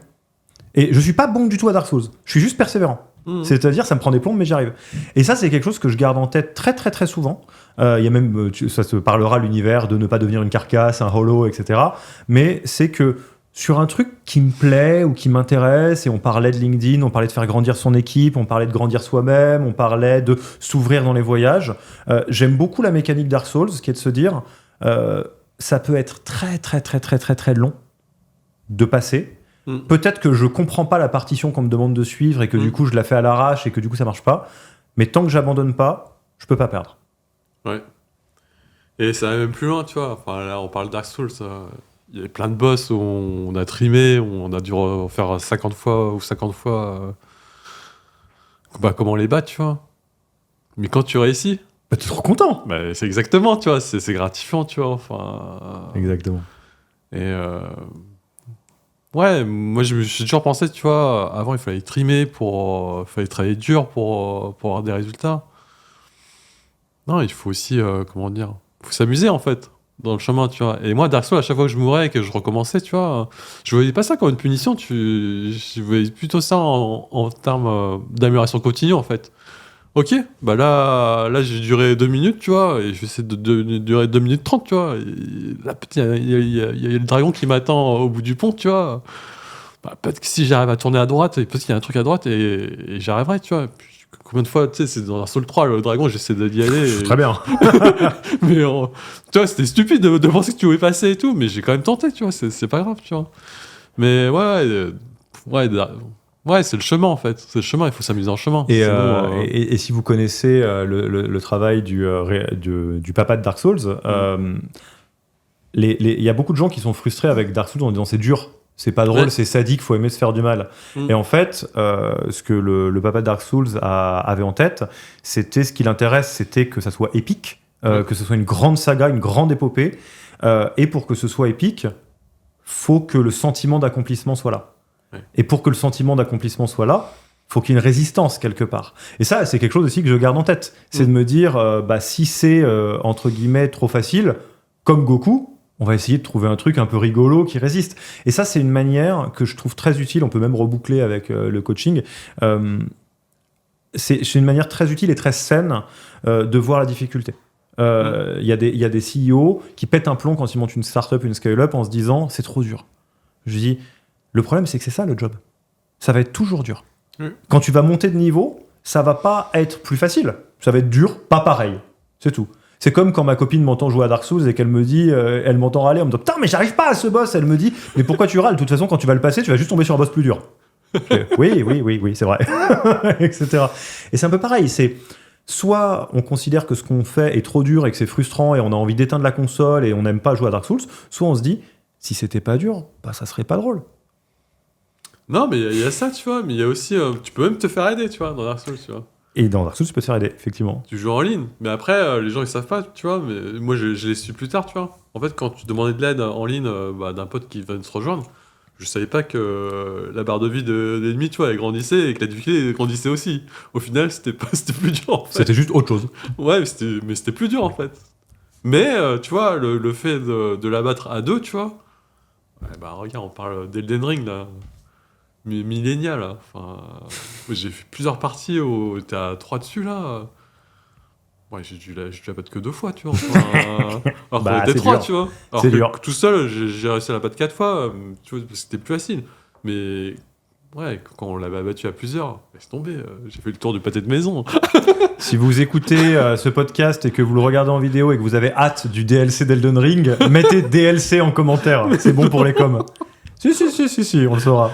Et je suis pas bon du tout à Dark Souls, je suis juste persévérant. C'est-à-dire, ça me prend des plombes, mais j'y arrive. Et ça, c'est quelque chose que je garde en tête très, très, très souvent. Il y a même, ça se parlera l'univers de ne pas devenir une carcasse, un holo, etc. Mais c'est que sur un truc qui me plaît ou qui m'intéresse, et on parlait de LinkedIn, on parlait de faire grandir son équipe, on parlait de grandir soi-même, on parlait de s'ouvrir dans les voyages. J'aime beaucoup la mécanique Dark Souls, qui est de se dire, ça peut être très, très, très, très, très, très long de passer. Peut-être que je comprends pas la partition qu'on me demande de suivre et que du coup je la fais à l'arrache et que du coup ça marche pas, mais tant que j'abandonne pas, je peux pas perdre. Ouais. Et ça va même plus loin, tu vois. Enfin, là, on parle Dark Souls. Il y a plein de boss où on a trimé, où on a dû faire 50 fois ou 50 fois comment les battre, tu vois. Mais quand tu réussis... Bah, t'es trop content. Bah, c'est exactement, tu vois. C'est gratifiant, tu vois. Enfin, exactement. Et... ouais, moi j'ai toujours pensé, tu vois, avant il fallait trimer il fallait travailler dur pour avoir des résultats. Non, il faut aussi, faut s'amuser en fait, dans le chemin, tu vois. Et moi, Dark Souls, à chaque fois que je mourais et que je recommençais, tu vois, je voyais pas ça comme une punition, je voyais plutôt ça en termes d'amélioration continue en fait. Ok, bah là j'ai duré 2 minutes, tu vois, et je vais essayer de durer 2 minutes 30, tu vois. Et là, il y a le dragon qui m'attend au bout du pont, tu vois. Bah, peut-être que si j'arrive à tourner à droite, peut-être qu'il y a un truc à droite et j'y arriverai, tu vois. Puis, combien de fois, tu sais, c'est dans un Soul 3, le dragon, j'essaie d'y aller. Très bien. Mais tu vois, c'était stupide de penser que tu pouvais passer et tout, mais j'ai quand même tenté, tu vois, c'est pas grave, tu vois. Mais ouais, c'est le chemin en fait. C'est le chemin, il faut s'amuser en chemin. Et si vous connaissez le travail du papa de Dark Souls, il y a beaucoup de gens qui sont frustrés avec Dark Souls en disant c'est dur, c'est pas drôle, c'est sadique, faut aimer se faire du mal. Et en fait, ce que le papa de Dark Souls avait en tête, c'était ce qui l'intéresse, c'était que ça soit épique, que ce soit une grande saga, une grande épopée. Et pour que ce soit épique, faut que le sentiment d'accomplissement soit là. Ouais. Et pour que le sentiment d'accomplissement soit là, faut qu'il y ait une résistance quelque part. Et ça, c'est quelque chose aussi que je garde en tête. C'est de me dire, si c'est, entre guillemets, trop facile, comme Goku, on va essayer de trouver un truc un peu rigolo qui résiste. Et ça, c'est une manière que je trouve très utile. On peut même reboucler avec le coaching. C'est une manière très utile et très saine de voir la difficulté. Il y a des CEO qui pètent un plomb quand ils montent une startup, une scale-up en se disant c'est trop dur. Je dis le problème c'est que c'est ça le job. Ça va être toujours dur. Quand tu vas monter de niveau, ça va pas être plus facile. Ça va être dur, pas pareil. C'est tout. C'est comme quand ma copine m'entend jouer à Dark Souls et qu'elle me dit, elle m'entend râler en me disant putain mais j'arrive pas à ce boss. Elle me dit mais pourquoi tu râles? De toute façon quand tu vas le passer, tu vas juste tomber sur un boss plus dur. Oui, c'est vrai, etc. Et c'est un peu pareil. C'est soit on considère que ce qu'on fait est trop dur et que c'est frustrant et on a envie d'éteindre la console et on n'aime pas jouer à Dark Souls, soit on se dit si c'était pas dur, ça serait pas drôle. Non, mais il y a ça, tu vois. Mais il y a aussi, tu peux même te faire aider, tu vois, dans Dark Souls, tu vois. Et dans Dark Souls, tu peux te faire aider, effectivement. Tu joues en ligne, mais après, les gens ils savent pas, tu vois. Mais moi, je l'ai su plus tard, tu vois. En fait, quand tu demandais de l'aide en ligne d'un pote qui venait de se rejoindre, je savais pas que la barre de vie de l'ennemi, tu vois, elle grandissait et que la difficulté grandissait aussi. Au final, c'était plus dur, en fait. C'était juste autre chose. Ouais, mais c'était plus dur, en fait. Mais, tu vois, le fait de l'abattre à deux, tu vois. Ouais, regarde, on parle d'Elden Ring, là. Millénial, là. Enfin, j'ai fait plusieurs parties où t'es à 3 dessus, là. Ouais, j'ai dû la battre que 2 fois, tu vois. Enfin, alors qu'on était 3, tu vois. Alors c'est que dur. Tout seul, j'ai réussi à la battre 4 fois, tu vois, parce que c'était plus facile. Mais ouais, quand on l'avait abattu à plusieurs, laisse tomber, j'ai fait le tour du pâté de maison. Si vous écoutez ce podcast et que vous le regardez en vidéo et que vous avez hâte du DLC d'Elden Ring, mettez DLC en commentaire. C'est bon pour les coms. Si, on le saura.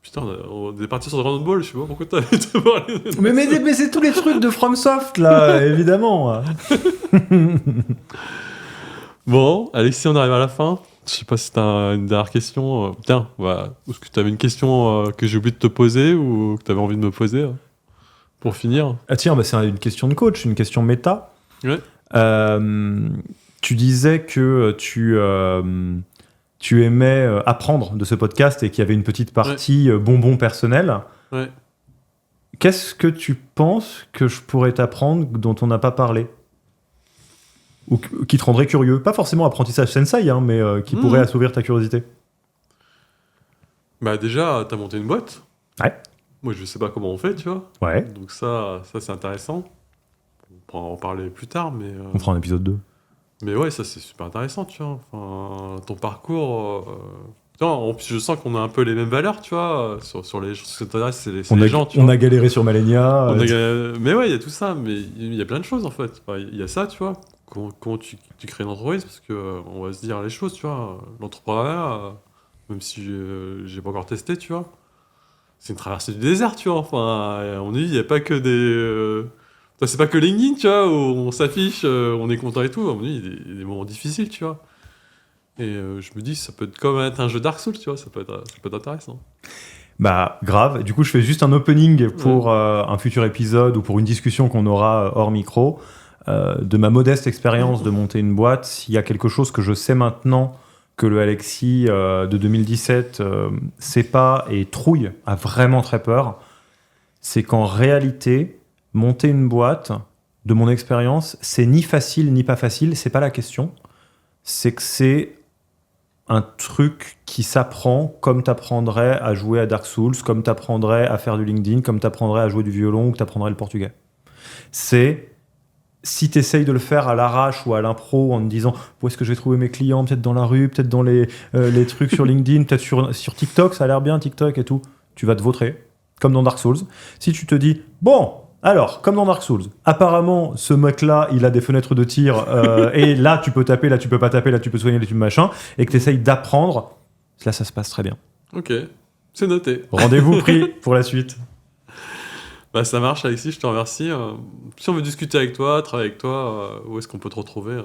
Putain, on est parti sur Dragon Ball, je sais pas pourquoi t'as parlé de... Mais c'est tous les trucs de FromSoft, là, évidemment. Bon, Alexis, on arrive à la fin. Je sais pas si t'as une dernière question. Tiens, voilà. Est-ce que t'avais une question que j'ai oublié de te poser ou que t'avais envie de me poser pour finir? Ah tiens, c'est une question de coach, une question méta. Ouais. Tu disais que tu aimais apprendre de ce podcast et qu'il y avait une petite partie bonbon personnel. Ouais. Qu'est-ce que tu penses que je pourrais t'apprendre dont on n'a pas parlé? Ou qui te rendrait curieux? Pas forcément apprentissage sensei, hein, mais qui pourrait assouvir ta curiosité. Bah déjà, t'as monté une boîte. Ouais. Moi, je sais pas comment on fait, tu vois. Ouais. Donc ça c'est intéressant. On pourra en parler plus tard, mais... On fera un épisode 2. Mais ouais, ça c'est super intéressant, tu vois. Enfin, ton parcours... En plus, je sens qu'on a un peu les mêmes valeurs, tu vois, sur les choses qui t'intéressent, c'est les gens, tu vois. On a galéré sur Malenia. Mais ouais, il y a tout ça, mais il y a plein de choses, en fait. Enfin, il y a ça, tu vois. Comment tu crées une entreprise, parce que on va se dire les choses, tu vois. L'entrepreneuriat, même si j'ai pas encore testé, tu vois, c'est une traversée du désert, tu vois. Enfin, on dit, il n'y a pas que des... c'est pas que LinkedIn, tu vois, où on s'affiche, on est content et tout. On dit, il y a des moments difficiles, tu vois. Et je me dis, ça peut être comme être un jeu Dark Souls, tu vois, ça peut être intéressant. Bah, grave. Du coup, je fais juste un opening pour un futur épisode ou pour une discussion qu'on aura hors micro. De ma modeste expérience de monter une boîte, s'il y a quelque chose que je sais maintenant que le Alexis de 2017 sait pas et trouille, a vraiment très peur, c'est qu'en réalité, monter une boîte, de mon expérience, c'est ni facile ni pas facile, c'est pas la question. C'est que c'est un truc qui s'apprend comme t'apprendrais à jouer à Dark Souls, comme t'apprendrais à faire du LinkedIn, comme t'apprendrais à jouer du violon ou que t'apprendrais le portugais. C'est... Si tu essayes de le faire à l'arrache ou à l'impro en te disant où est-ce que je vais trouver mes clients, peut-être dans la rue, peut-être dans les trucs sur LinkedIn, peut-être sur TikTok, ça a l'air bien TikTok et tout, tu vas te vautrer, comme dans Dark Souls. Si tu te dis, bon, alors, comme dans Dark Souls, apparemment, ce mec-là, il a des fenêtres de tir, et là, tu peux taper, là, tu peux pas taper, là, tu peux soigner les tubes machin, et que tu essayes d'apprendre, là, ça se passe très bien. Ok, c'est noté. Rendez-vous pris pour la suite. Bah ça marche, Alexis, je te remercie. Si on veut discuter avec toi, travailler avec toi, où est-ce qu'on peut te retrouver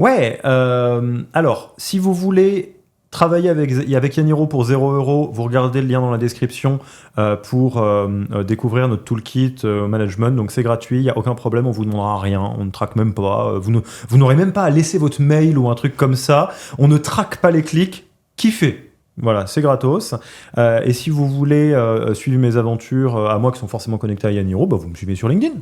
Ouais, alors, si vous voulez travailler avec Yaniro pour 0€, vous regardez le lien dans la description pour découvrir notre toolkit management. Donc c'est gratuit, il n'y a aucun problème, on vous demandera rien, on ne traque même pas. Vous n'aurez même pas à laisser votre mail ou un truc comme ça. On ne traque pas les clics. kiffez. Voilà, c'est gratos. Et si vous voulez suivre mes aventures à moi qui sont forcément connectés à Yaniro, vous me suivez sur LinkedIn.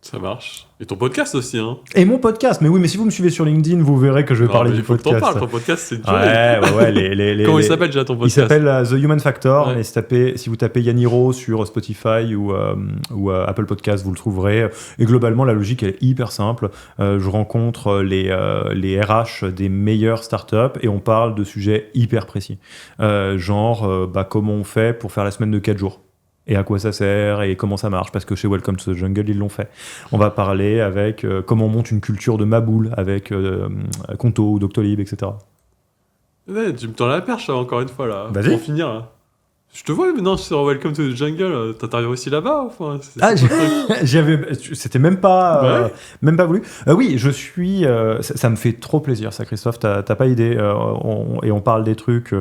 Ça marche. Et ton podcast aussi, hein. Et mon podcast, mais oui, mais si vous me suivez sur LinkedIn, vous verrez que je vais parler du podcast. Ton podcast, c'est dur. Ouais. Comment il s'appelle déjà ton podcast? Il s'appelle The Human Factor. Ouais. Et si vous tapez Yaniro sur Spotify ou Apple Podcast, vous le trouverez. Et globalement, la logique elle est hyper simple. Je rencontre les RH des meilleures startups et on parle de sujets hyper précis. Comment on fait pour faire la semaine de 4 jours. Et à quoi ça sert et comment ça marche, parce que chez Welcome to the Jungle ils l'ont fait. On va parler avec comment on monte une culture de Maboule avec Conto ou Doctolib, etc. Ouais, tu me tends la perche encore une fois là. Vas-y. Pour finir là. Je te vois maintenant sur Welcome to the Jungle, t'interviens aussi là-bas enfin, c'était même pas voulu. Oui, je suis. Ça me fait trop plaisir, ça, Christophe. T'as pas idée. Et on parle des trucs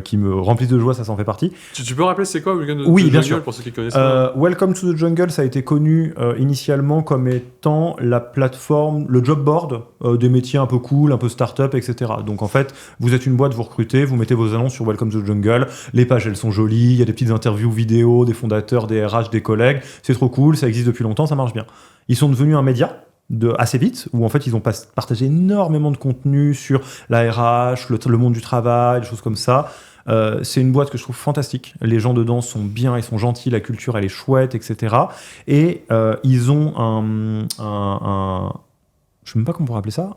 qui me remplissent de joie, ça s'en fait partie. Tu peux rappeler c'est quoi Welcome to the Oui, bien Jungle sûr. pour ceux qui connaissent pas. Welcome to the Jungle, ça a été connu initialement comme étant la plateforme, le job board des métiers un peu cool, un peu start-up, etc. Donc en fait, vous êtes une boîte, vous recrutez, vous mettez vos annonces sur Welcome to the Jungle. Les pages, elles sont jolies. Il y a des petites interviews vidéo des fondateurs, des RH, des collègues. C'est trop cool, ça existe depuis longtemps, ça marche bien. Ils sont devenus un média assez vite, où en fait ils ont partagé énormément de contenu sur la RH, le monde du travail, des choses comme ça. C'est une boîte que je trouve fantastique. Les gens dedans sont bien, ils sont gentils, la culture elle est chouette, etc. Et ils ont je ne sais même pas comment on pourrait appeler ça,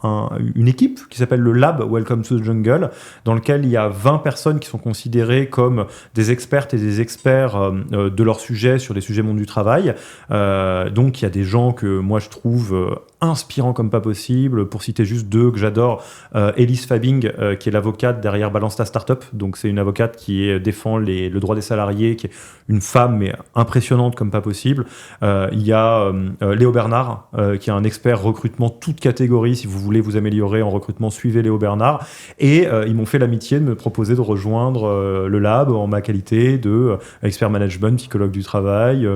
une équipe qui s'appelle le Lab Welcome to the Jungle, dans lequel il y a 20 personnes qui sont considérées comme des expertes et des experts de leur sujet, sur les sujets monde du travail. Donc il y a des gens que moi je trouve inspirants comme pas possible. Pour citer juste deux que j'adore, Elise Fabing, qui est l'avocate derrière Balance ta Startup. Donc c'est une avocate qui défend le droit des salariés, qui est une femme mais impressionnante comme pas possible. Il y a Léo Bernard, qui est un expert recrutement toute catégorie. Si vous voulez vous améliorer en recrutement, suivez Léo Bernard. Et ils m'ont fait l'amitié de me proposer de rejoindre le Lab en ma qualité de expert management, psychologue du travail.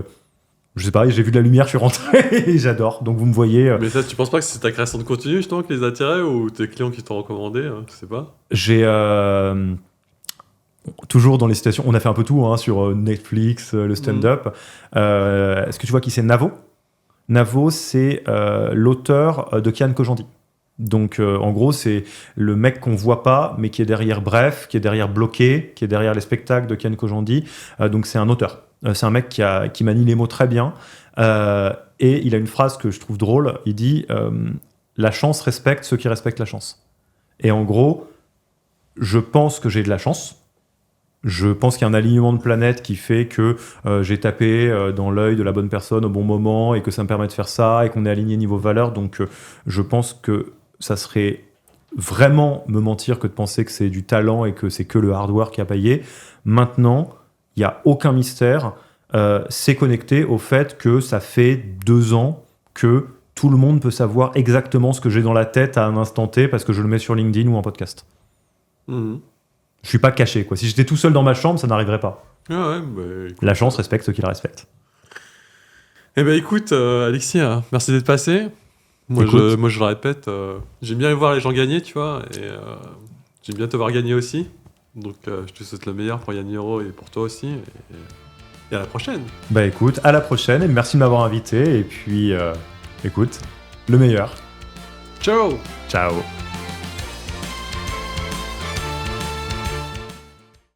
Je sais pas, j'ai vu de la lumière, je suis rentré et j'adore. Donc vous me voyez. Mais ça, tu penses pas que c'est ta création de contenu justement qui les attirait ou tes clients qui t'ont recommandé, je sais pas. J'ai toujours dans les citations, on a fait un peu tout sur Netflix, le stand-up. Est-ce que tu vois qui c'est Navo ? Navo, c'est l'auteur de Kian Kojandi. Donc en gros, c'est le mec qu'on voit pas, mais qui est derrière Bref, qui est derrière Bloqué, qui est derrière les spectacles de Kian Kojandi. Donc c'est un auteur. C'est un mec qui manie les mots très bien. Et il a une phrase que je trouve drôle. Il dit la chance respecte ceux qui respectent la chance. Et en gros, je pense que j'ai de la chance. Je pense qu'il y a un alignement de planètes qui fait que j'ai tapé dans l'œil de la bonne personne au bon moment et que ça me permet de faire ça et qu'on est aligné niveau valeur. Donc je pense que ça serait vraiment me mentir que de penser que c'est du talent et que c'est que le hard work qui a payé. Maintenant, il n'y a aucun mystère. C'est connecté au fait que ça fait 2 ans que tout le monde peut savoir exactement ce que j'ai dans la tête à un instant T parce que je le mets sur LinkedIn ou en podcast. Je suis pas caché, quoi. Si j'étais tout seul dans ma chambre, ça n'arriverait pas. Ah ouais, écoute, la chance respecte ceux qui la respectent. Eh ben écoute, Alexis, merci d'être passé. Moi je le répète, j'aime bien voir les gens gagner, tu vois, et j'aime bien te voir gagner aussi. Donc je te souhaite le meilleur pour Yaniro et pour toi aussi. Et à la prochaine. Bah écoute, à la prochaine et merci de m'avoir invité. Et puis, écoute, le meilleur. Ciao. Ciao.